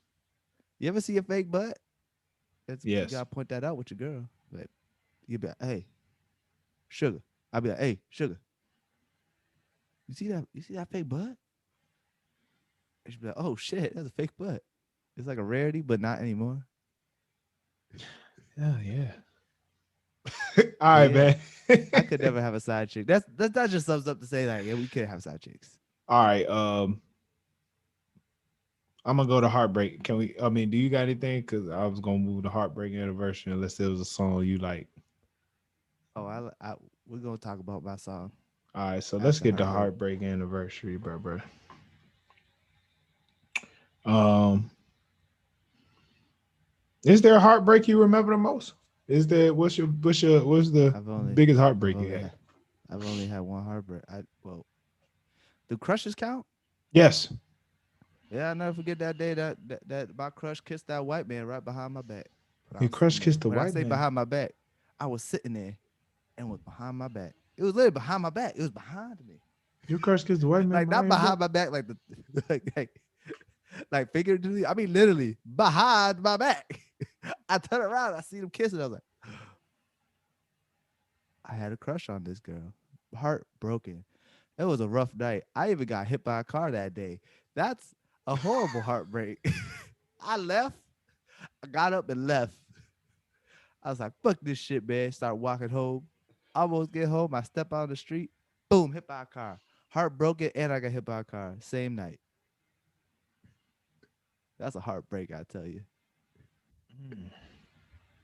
You ever see a fake butt? You Yes. gotta point that out with your girl. Like you be like, hey, sugar. I'd be like, hey, sugar. You see that? You see that fake butt? And she'd be like, oh shit, that's a fake butt. It's like a rarity, but not anymore. Yeah, yeah. All But right, yeah, man. I could never have a side chick. That just sums up to say like, yeah, we couldn't have side chicks. All right. I'm gonna go to Heartbreak. Can we? I mean, do you got anything? Because I was gonna move to Heartbreak Anniversary unless there was a song you like. Oh, we're gonna talk about my song All right, so let's after get to Heartbreak. Heartbreak Anniversary, bro. Um, is there a heartbreak you remember the most? Is there what's the I've only biggest I've heartbreak you only had? had I've only had one heartbreak. Do crushes count? Yes. Yeah, I never forget that day that my crush kissed that white man right behind my back. When I Your was sitting crush there. kissed the When I white say man. behind my back, I was sitting there and was behind my back. It was literally behind my back. It was behind me. Your crush kissed the white man Like not behind your back. behind my back, like the like figuratively. I mean literally behind my back. I turn around, I see them kissing. I was like, I had a crush on this girl. Heartbroken. It was a rough night. I even got hit by a car that day. That's a horrible heartbreak. I left. I got up and left. I was like, fuck this shit, man. Start walking home. Almost get home. I step out on the street. Boom, hit by a car. Heartbroken, and I got hit by a car. Same night. That's a heartbreak, I tell you.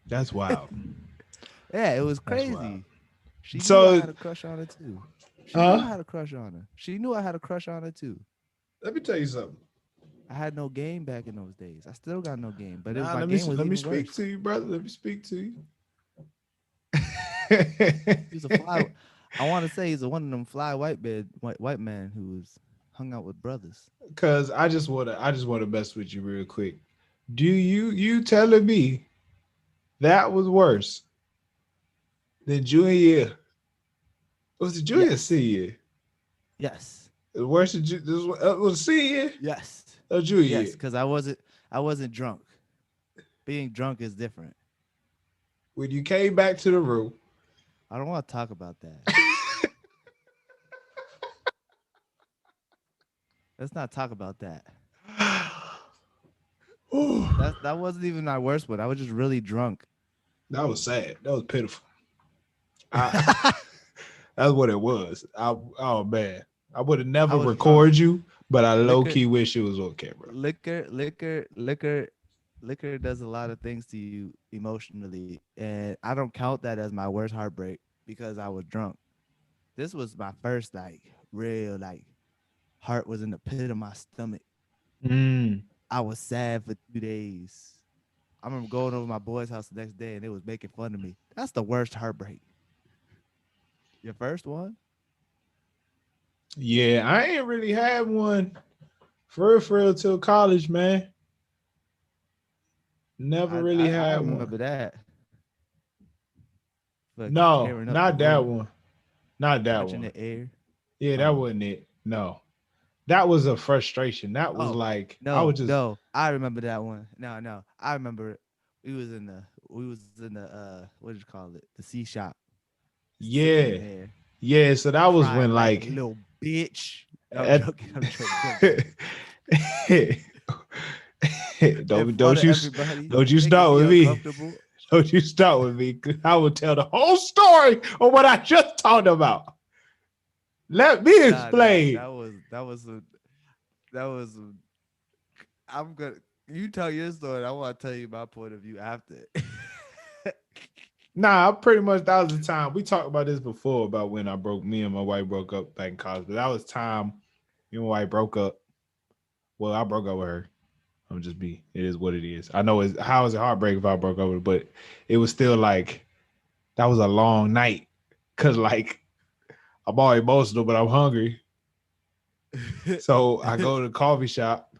That's wild. Yeah, it was That's wild. crazy. She knew I So, had a crush on her too. She knew uh, I had a crush on her. She knew I had a crush on her too. let me tell you something. I had no game back in those days. I still got no game, but Nah, my game was let me even speak to worse. you, brother. Let me speak to you. He was a fly. I want to say he's one of them fly white man who was hung out with brothers. Cause I just wanna mess with you real quick. Do you telling me that was worse than junior year? Was it junior or Yes, senior year? yes, It was worse than was it senior year yes, or junior yes. year? Because I wasn't drunk. Being drunk is different. When you came back to the room. I don't want to talk about that. Let's not talk about that. Ooh, That wasn't even my worst one. I was just really drunk. that was sad. That was pitiful. I, that's what it was. Oh man, I would have I never was drunk. recorded you, but I low Liquor, key wish it was on camera. liquor does a lot of things to you emotionally, and I don't count that as my worst heartbreak because I was drunk. This was my first like real like heart was in the pit of my stomach. Mm. I was sad for 2 days. I remember going over my boy's house the next day and they was making fun of me. That's the worst heartbreak. Your first one? Yeah, I ain't really had one for real till college, man. Never really I had remember one. that. Fucking No, tearing up the not that room, one. Not that punching one. the air. Yeah, that Oh, wasn't it. No, that was a frustration. That was oh, like I was no, just no. I remember that one. No, no, I remember it. We was in the what did you call it? The C shop, sitting yeah, there yeah. So that was crying when like a like little bitch. No, I'm at, joking. I'm joking. I'm joking. In don't front don't of you everybody, don't you making start me with me. uncomfortable. Don't you start with me. 'Cause I will tell the whole story of what I just talked about. Let me Nah, nah, explain. that was a that was a, I'm gonna you tell your story. I want to tell you my point of view after. Nah, pretty much that was the time. We talked about this before about when me and my wife broke up back in college. But that was time me and my wife broke up. Well, I broke up with her. I'm just be. It is what it is. I know it's how is it heartbreak if I broke up with her, but it was still like that was a long night. Cause like I'm all emotional, but I'm hungry. So I go to the coffee shop.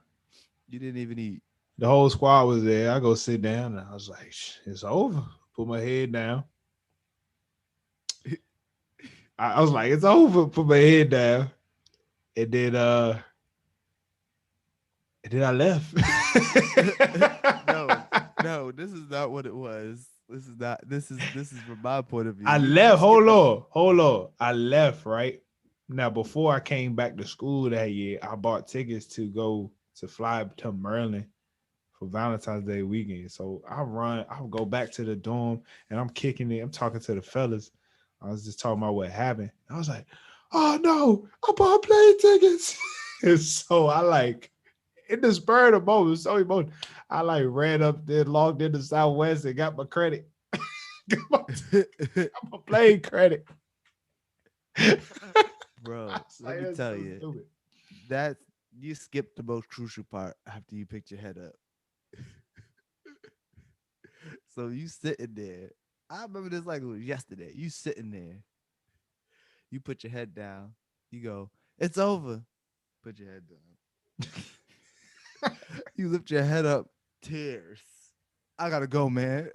You didn't even eat. The whole squad was there. I go sit down and I was like, it's over. Put my head down. I was like, it's over. Put my head down. And then I left. No, no, this is not what it was. This is not. This is from my point of view. I You left. skipped Hold the. on. Hold on. I left, right? Now, before I came back to school that year, I bought tickets to go to fly to Maryland for Valentine's Day weekend. So I'll go back to the dorm and I'm kicking it. I'm talking to the fellas. I was just talking about what happened. I was like, oh no, I bought plane tickets. And so I like in the spur of the moment, so emotional. I like ran up there, logged into Southwest and got my credit. got my plane credit. I Bro, was let like, me that's tell so you, stupid. that you skipped the most crucial part after you picked your head up. So you sitting there. I remember this like it was yesterday. You sitting there. You put your head down. You go, it's over. Put your head down. You lift your head up. Tears. I gotta go, man.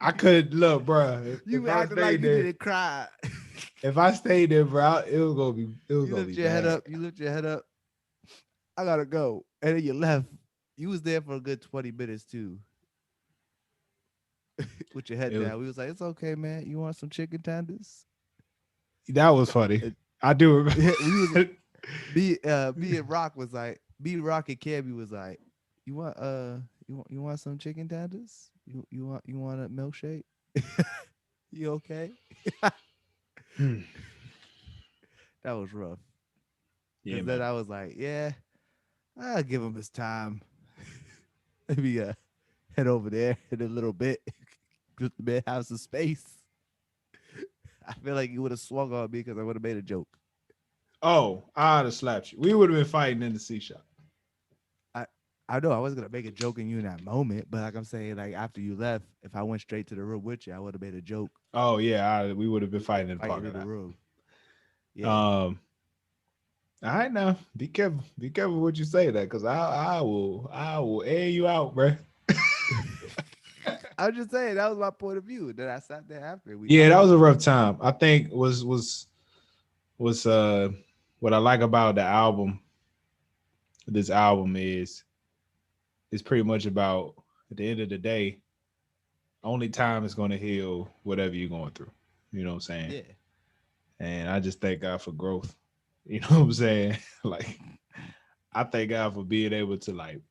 I could look, bro. If You I acting like stayed you there, didn't cry. if I stayed there, bro, it was You gonna lift be your head bad. up. You lift your head up. I gotta go. And then you left. You was there for a good 20 minutes too. With your head It was down. We was like, it's okay, man. You want some chicken tenders? that was funny. And I do remember. we was me and Rock was like, me, Rock and Cammy was like, you want you want some chicken tenders? You want a milkshake? You okay? Hmm. That was rough. Yeah, Cause then man. I was like, yeah, I'll give him his time. Maybe head over there in a little bit. Just to have some space. I feel like you would have swung on me because I would have made a joke. Oh, I'd have slapped you. We would have been fighting in the C shop. I I know I was gonna make a joke in you in that moment, but like I'm saying, like after you left, if I went straight to the room with you, I would have made a joke. Oh yeah, we would have been We would have fighting been in the fighting parking in the lot. room. Yeah. Um, all right now, be careful. Be careful what you say that, because I will air you out, bro. I'm just saying that was my point of view. Then I sat there after we Yeah, talked that was a about it. rough time. I think was what I like about the album. This album is pretty much about at the end of the day, only time is going to heal whatever you're going through. You know what I'm saying? Yeah. And I just thank God for growth. You know what I'm saying? Like I thank God for being able to like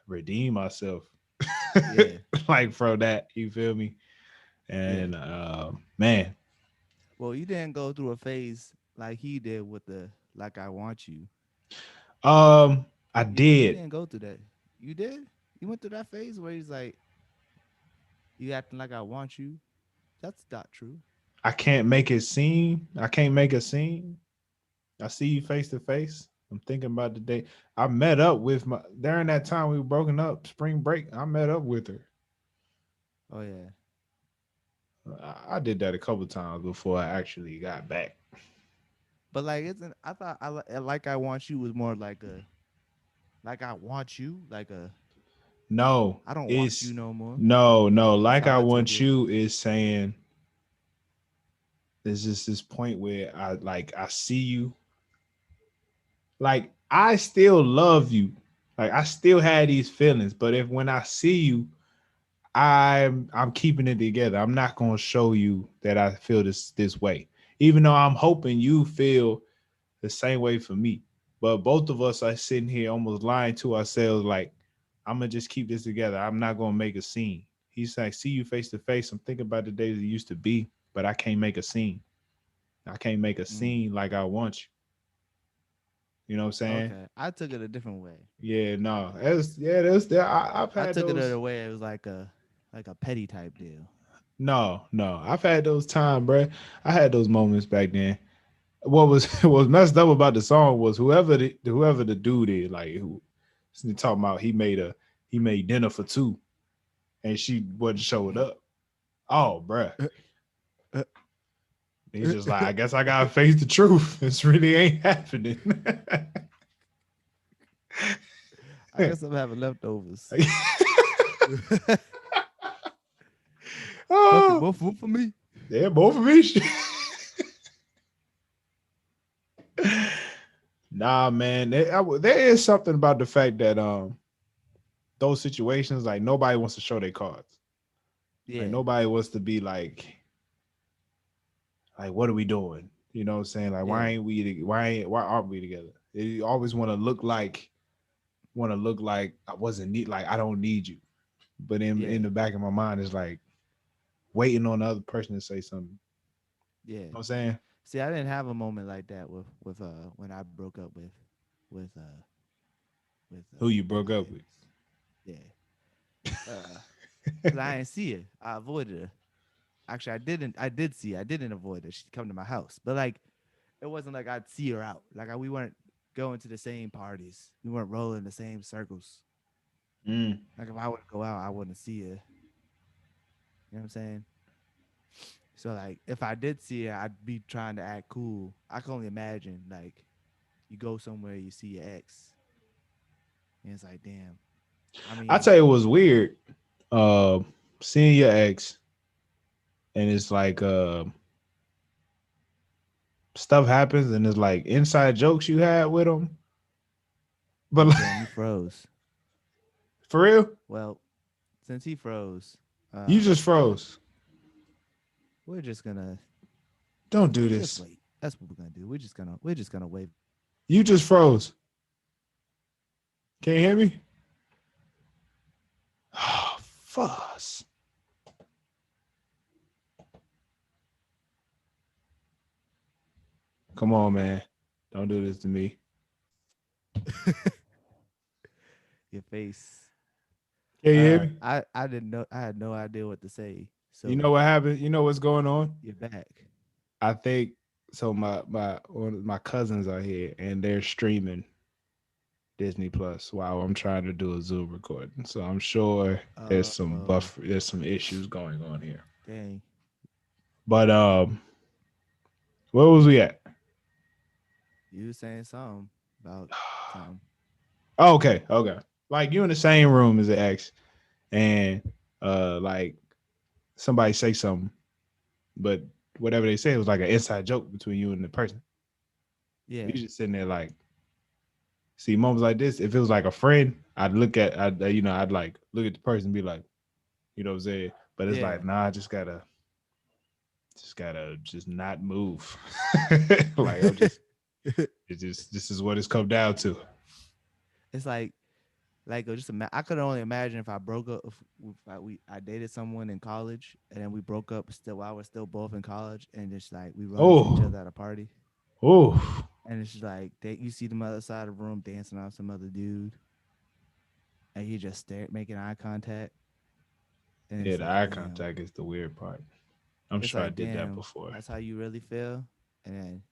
redeem myself, Yeah. like from that. You feel me? Yeah. And man, Well, you didn't go through a phase like he did with the like I want you. I You did. didn't go through that. You did? You went through that phase where he's like, you acting like I want you. That's not true. I can't make it seem. I can't make a scene. I see you face to face. I'm thinking about the day I met up with my during that time we were broken up, spring break. I met up with her. Oh yeah. I did that a couple times before I actually got back. But like isn't I thought like I want you was more like I want you, like a No, I don't want you it's no more. no. That's Like how I I took want it. you is saying. there's just this point where I see you. Like I still love you. Like I still had these feelings, but if when I see you, I'm keeping it together. I'm not gonna show you that I feel this way, even though I'm hoping you feel the same way for me. But both of us are sitting here almost lying to ourselves, like I'm gonna just keep this together. I'm not gonna make a scene. He's like, see you face to face. I'm thinking about the days it used to be, but I can't make a scene. I can't make a Mm. scene like I want you. You know what I'm saying? Okay, I took it a different way. Yeah, no, that's there. I've I had took it those. the way it was like a petty type deal. No, I've had those time, bro. I had those moments back then. What was what was messed up about the song was whoever the dude is, like who talking about he made dinner for two and she wasn't showing up. Oh, bruh. He's just like, I guess I gotta face the truth. This really ain't happening. I guess I'm having leftovers. Fuck it, Oh, both of them for me. yeah, both of me. Nah, man. There is something about the fact that those situations, like nobody wants to show their cards. Like Yeah, nobody wants to be like what are we doing? You know what I'm saying? Like yeah, why aren't we together? They always want to look like I wasn't need like I don't need you. But in yeah, the back of my mind is like waiting on the other person to say something. You yeah. know what I'm saying? See, I didn't have a moment like that with when I broke up with Who you what's broke her up name? with. Yeah, cause I didn't see her. I avoided her. Actually, I didn't. I did see her. I didn't avoid her. She'd come to my house, but like it wasn't like I'd see her out. Like we weren't going to the same parties. We weren't rolling the same circles. Mm. Like if I would go out, I wouldn't see her. You know what I'm saying? So like if I did see her, I'd be trying to act cool. I can only imagine like you go somewhere, you see your ex, and it's like, damn. I I mean, tell you it was weird. Uh seeing your ex and it's like stuff happens and it's like inside jokes you had with them. But oh like, damn, he froze. for real, Well, since he froze, you just froze. we're just gonna Don't do just this. wait. That's what we're gonna do. We're just gonna wait. You just froze. Can you hear me? Oh, fuzz. Come on, man. Don't do this to me. Your face. Can you hear me? I didn't know. I had no idea what to say. You know So what happened? You know what's going on? you're back. I think so. One of my cousins are here and they're streaming Disney Plus while I'm trying to do a Zoom recording. So I'm sure Oh, there's some issues going on here. dang. But where was we at? You was saying something about something. Oh, okay. Like you in the same room as the ex, and like somebody say something, but whatever they say was like an inside joke between you and the person. Yeah. You just sitting there like, see moments like this. If it was like a friend, I'd like look at the person and be like, you know what I'm saying. But it's Yeah. like, nah, I just not move. Like I'm just, it's just this is what it's come down to. It's like just I could only imagine if I broke up if I dated someone in college and then we broke up still while we're still both in college and just like we run into each Oh, other at a party oh, and it's just like you see them other side of the room dancing off some other dude and you just stare making eye contact and yeah. it's The like eye damn. contact is the weird part. I'm It's sure I like did that damn, before. that's how you really feel. And then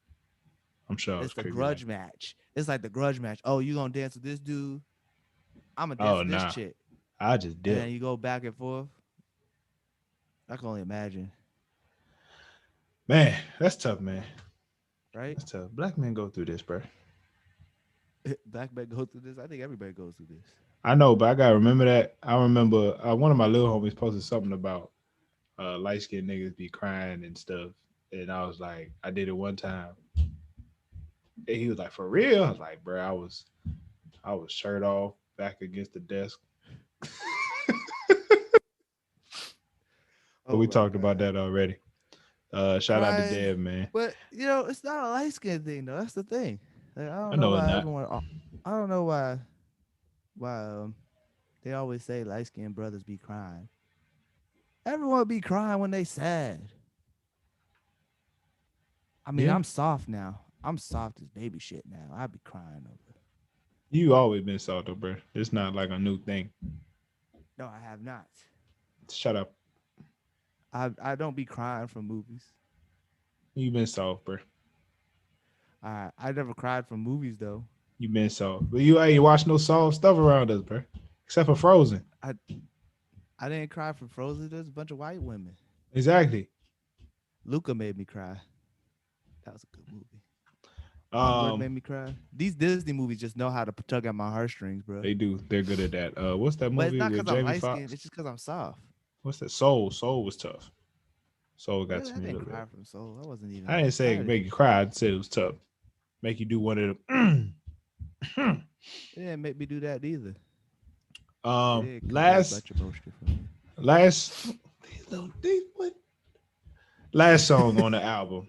I'm sure I was it's the creepy like grudge match. It's like the grudge match. Oh, you gonna dance with this dude? I'm gonna that. dance Oh with this nah, chick. I just And dip. then you go back and forth. I can only imagine, Man, that's tough, man. right? That's tough. Black men go through this, bro. Black men go through this. I think everybody goes through this. I know, but I gotta remember that. I remember one of my little homies posted something about light skinned niggas be crying and stuff And I was like, I did it one time. And he was like, for real? I was like, bro, I was shirt off, back against the desk. But Oh we my talked about god. that already. Shout out to Crying, Dev, man. but it's not a light skin thing though. That's the thing. Like, I I don't know know it's why not. everyone. I don't know why they always say light skinned brothers be crying. Everyone be crying when they sad. I mean, Yeah. I'm soft now. I'm soft as baby shit now. I be crying over. You always been soft, bro. It's not like a new thing. No, I have not. Shut up. I don't be crying from movies. You been soft, bro. I never cried from movies though. You been soft. But you ain't watch no soft stuff around us, bro. Except for Frozen. I I didn't cry from Frozen. There's a bunch of white women. Exactly. Luca made me cry. That was a good movie. Onward Um, made me cry. These Disney movies just know how to tug at my heartstrings, bro. they do. They're good at that. What's that But it's movie not with because I'm Jamie light skinned. Foxx? It's just because I'm soft. What's that? Soul. Soul was tough. Soul got Really, to I me a didn't little bit. cry from Soul. I wasn't I even. didn't say I it had could it. make you cry. I said it was tough. Make you do one of them. It didn't make me do that either. It didn't convey Last much emotion for me. last what? Last song on the album.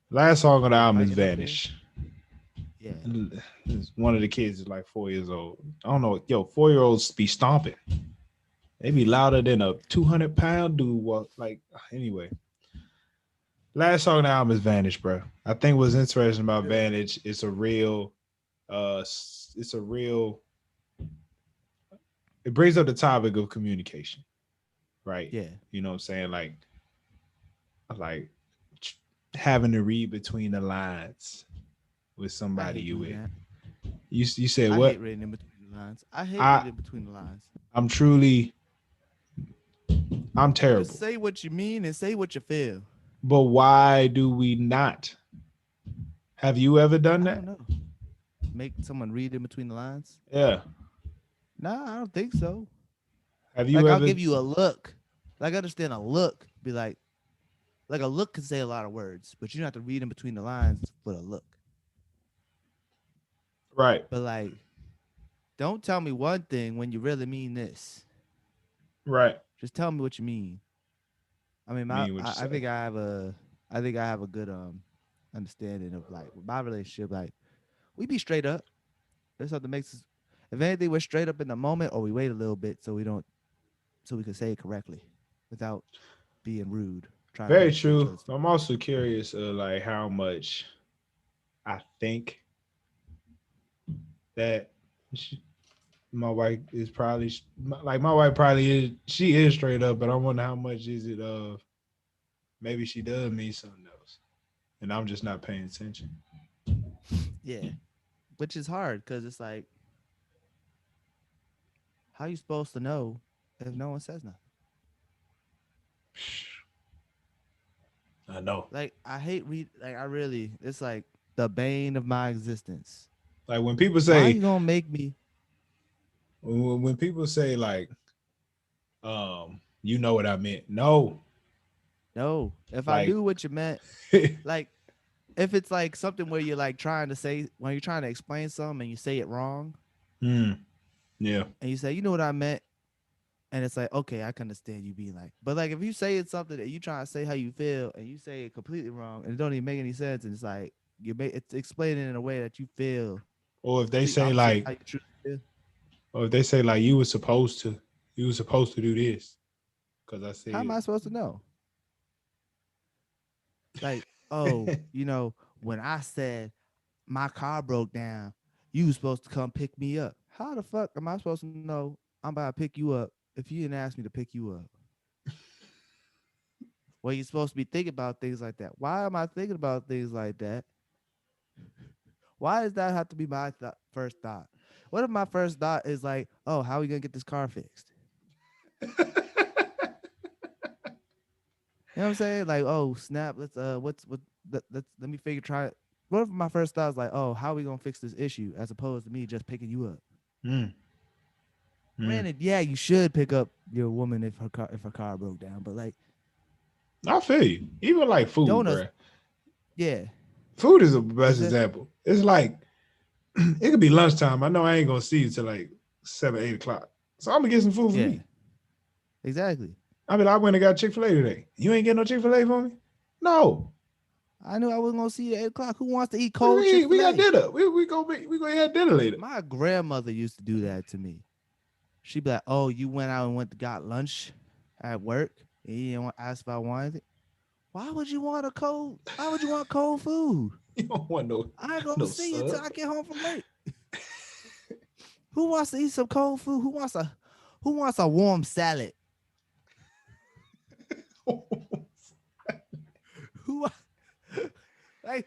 Last song on the They album is fighting up there. Vanish. Yeah. One of the kids is like 4 years old. I don't know. Yo, 4-year-olds be stomping. They be louder than a 200-pound dude. Walk like anyway. Last song on the album is Vanish, bro. I think what's interesting about Vanish is a real, it's a real. It brings up the topic of communication, right? Yeah. You know what I'm saying? Like having to read between the lines with I somebody hate you doing with. that. You said I what? hate reading in between the lines. I hate I reading between the lines. I'm truly I'm Just terrible. say what you mean and say what you feel. But why do we not? Have you ever done I that? don't know. Make someone read in between the lines? Yeah. No, I don't think so. Have you Like I'll ever? give you a look. Like I understand a look. Be like a look can say a lot of words, but you don't have to read in between the lines for a look. Right. But like, don't tell me one thing when you really mean this. Right. Just tell me what you mean. I mean, I mean, what you I say? think I have a good understanding of like my relationship. Like we be straight up. There's something makes us. If anything, we're straight up in the moment, or we wait a little bit so we don't so we can say it correctly without being rude, trying to Very hurt each true. other's I'm feelings. also curious, like how much I think that she, my wife is probably like my wife probably is. She is straight up, but I wonder how much is it of maybe she does mean something else, and I'm just not paying attention. Yeah, which is hard because it's like, how you supposed to know if no one says nothing? I know. Like I hate read. Like I really, it's like the bane of my existence. Like when people Why are say you gonna make me? when people say like you know what I meant. No, No, if I like knew what you meant, like if it's like something where you're like trying to say when you're trying to explain something and you say it wrong, mm, yeah, and you say you know what I meant, and it's like okay, I can understand you being like, but like if you say it's something that you trying to say how you feel and you say it completely wrong and it don't even make any sense, and it's like you make it's explaining in a way that you feel or if they complete say opposite of like how you truly feel. or if they say like you were supposed to do this because I How am said I supposed to know? Like, oh, when I said my car broke down, you was supposed to come pick me up. How the fuck am I supposed to know I'm about to pick you up if you didn't ask me to pick you up? Well, you're supposed to be thinking about things like that. Why am I thinking about things like that? Why does that have to be my first thought? What if my first thought is like, oh, how are we gonna get this car fixed? You know what I'm saying? Like, oh snap, let's let me figure try it. What if my first thought is like, oh, how are we gonna fix this issue as opposed to me just picking you up? mm, mm, Granted, yeah, you should pick up your woman if her car broke down, but like I feel you. Even like food, Donuts, bro. yeah. Food is the best What's that? example. It's like it could be lunchtime. I know I ain't gonna see you till like 7, 8 o'clock. So I'm gonna get some food for Yeah, me. exactly. I mean, I went and got Chick-fil-A today. You ain't getting no Chick-fil-A for me? No. I knew I was gonna see you at 8 o'clock. Who wants to eat What do you cold mean? We got Chick-fil-A? dinner. We gonna have dinner later. My grandmother used to do that to me. She'd be like, "Oh, you went out and went to got lunch at work, and you didn't want to ask if I wanted it. Why would you want a cold? Why would you want cold food? You don't want I ain't gonna no see you till sub. I get home from work. Who wants to eat some cold food? Who wants a warm salad? Who wa-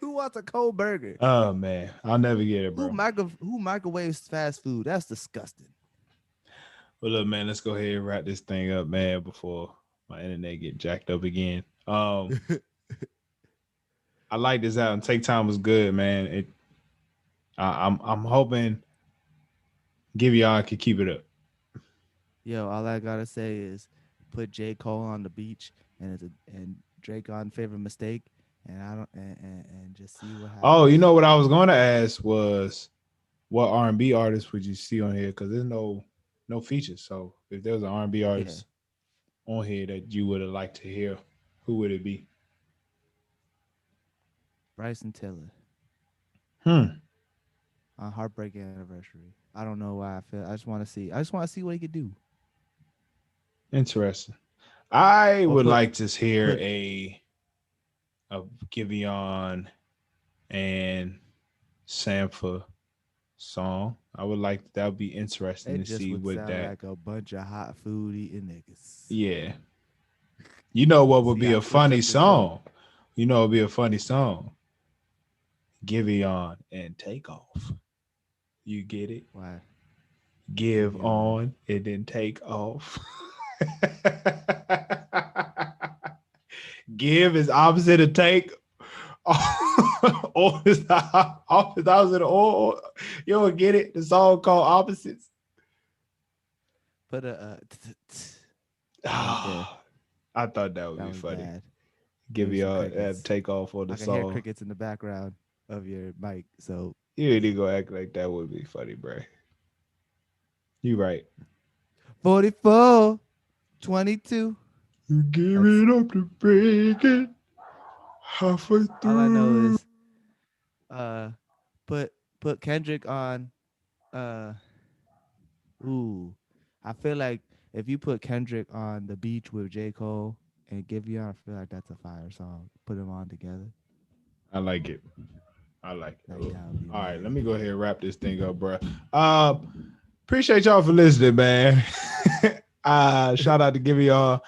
who wants a cold burger? Oh man, I'll never get it, bro. Who microwaves fast food? That's disgusting. Well, look, man, let's go ahead and wrap this thing up, man, before my internet get jacked up again. I like this out and take time was good, man. I'm hoping Giveon can keep it up. Yo, all I gotta say is put J. Cole on the beach and Drake on favorite mistake, and I don't and just see what Oh, you happens. know what I was going to ask was what R&B artist would you see on here? Because there's no features. So if there was an R&B Yeah, artist on here that you would have liked to hear, who would it be? Bryson Tiller Hmm. on Heartbreak Anniversary. I don't know why I feel. I just want to see. I just want to see what he could do. Interesting. I Or would like to hear put. a Giveon and Sampha song. I would like that would be interesting It to just see would what sound that. like a bunch of hot food eating niggas. Yeah, you know what would See, be I a switched funny up the flow. song. You know, it'd be a funny song. Giveon and Take Off. You get it? Why? Give Give you on. on and then take off. Give is opposite of take. Or is opposite of or. You don't get it? The song called Opposites. Put a. Okay, Ah, I thought that would that be was funny. bad. There Give was you some a crickets. take off on the I can hear song. crickets in the background of your mic. So You ain't gonna act like that would be funny, bro. You right. 44, 22. You give That's it up to break it halfway all I know through. is uh put put Kendrick on uh ooh. I feel like if you put Kendrick on the beach with J. Cole and Giveon, I feel like that's a fire song. Put them on together. I like it. I like it. Like that would be All right, let mad. me go ahead and wrap this thing up, bro. Appreciate y'all for listening, man. Shout out to give y'all.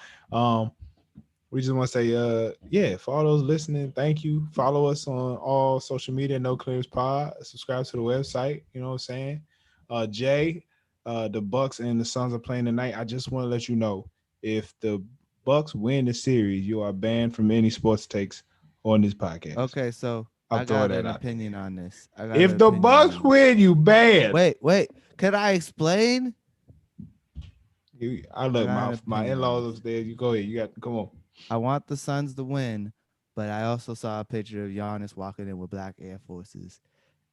We just want to say, yeah, for all those listening, thank you. Follow us on all social media, No Clears Pod. Subscribe to the website. You know what I'm saying? Jay, the Bucks and the Suns are playing tonight. I just want to let you know if the Bucks win the series, you are banned from any sports takes on this podcast. Okay, so I'll I throw got that an out there. opinion on this. I got an If the opinion Bucks on this. win, you banned. Wait. Can I explain? I I look, got an my opinion on in-laws this. upstairs. You go ahead. You got come on. I want the Suns to win, but I also saw a picture of Giannis walking in with black Air Forces.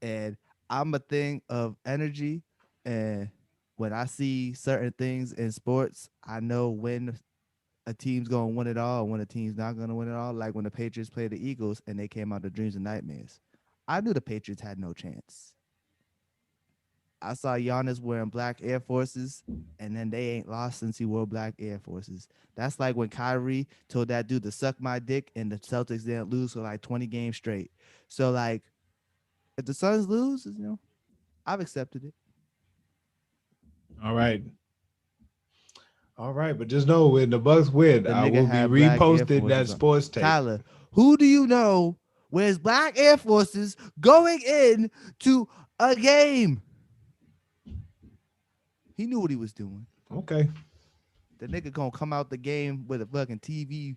And I'm a thing of energy. And when I see certain things in sports, I know when a team's going to win it all and when a team's not going to win it all. Like when the Patriots played the Eagles and they came out of dreams and nightmares. I knew the Patriots had no chance. I saw Giannis wearing black Air Forces, and then they ain't lost since he wore black Air Forces. That's like when Kyrie told that dude to suck my dick, and the Celtics didn't lose for like 20 games straight. So like, if the Suns lose, I've accepted it. All right. All right, but just know when the Bucks win, The I nigga will be had black Air reposting that Forces on. sports take. Tyler, who do you know wears black Air Forces going in to a game? He knew what he was doing. Okay. The nigga gonna come out the game with a fucking TV.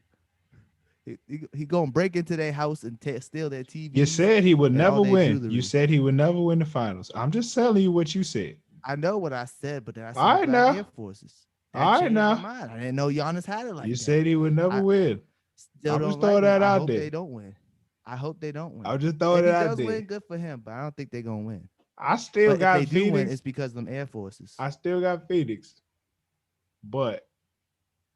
He gonna break into their house and steal their You TVs said he would and all never their win. You jewelry. said he would never win the finals. I'm just telling you what you said. I know what I said, but then I seen All the right black now. Air Forces. That All right changed my now. mind. I didn't know Giannis had it You like that. said he would never I win. Still I'm just don't like throwing him. that I out hope there. they don't win. I hope they don't win. I'm just throwing If it he out does there. win, good for him. But I don't think they're gonna win. I still But if they got do win, Phoenix. it's because of them Air Forces. I still got Phoenix. But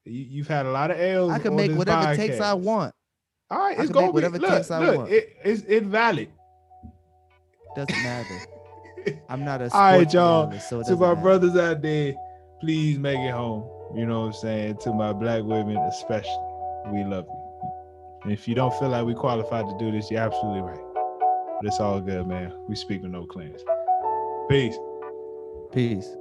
you've had a lot of L's I can on make this whatever takes I podcast. want. All right, I it's can make gonna be whatever takes I look, want. it's valid. Doesn't matter. I'm not a All right, sports y'all. analyst, so it To my doesn't matter. brothers out there, please make it home. You know what I'm saying? To my black women, especially, we love you. And if you don't feel like we qualified to do this, you're absolutely right. But it's all good, man. We speak with no clans. Peace. Peace.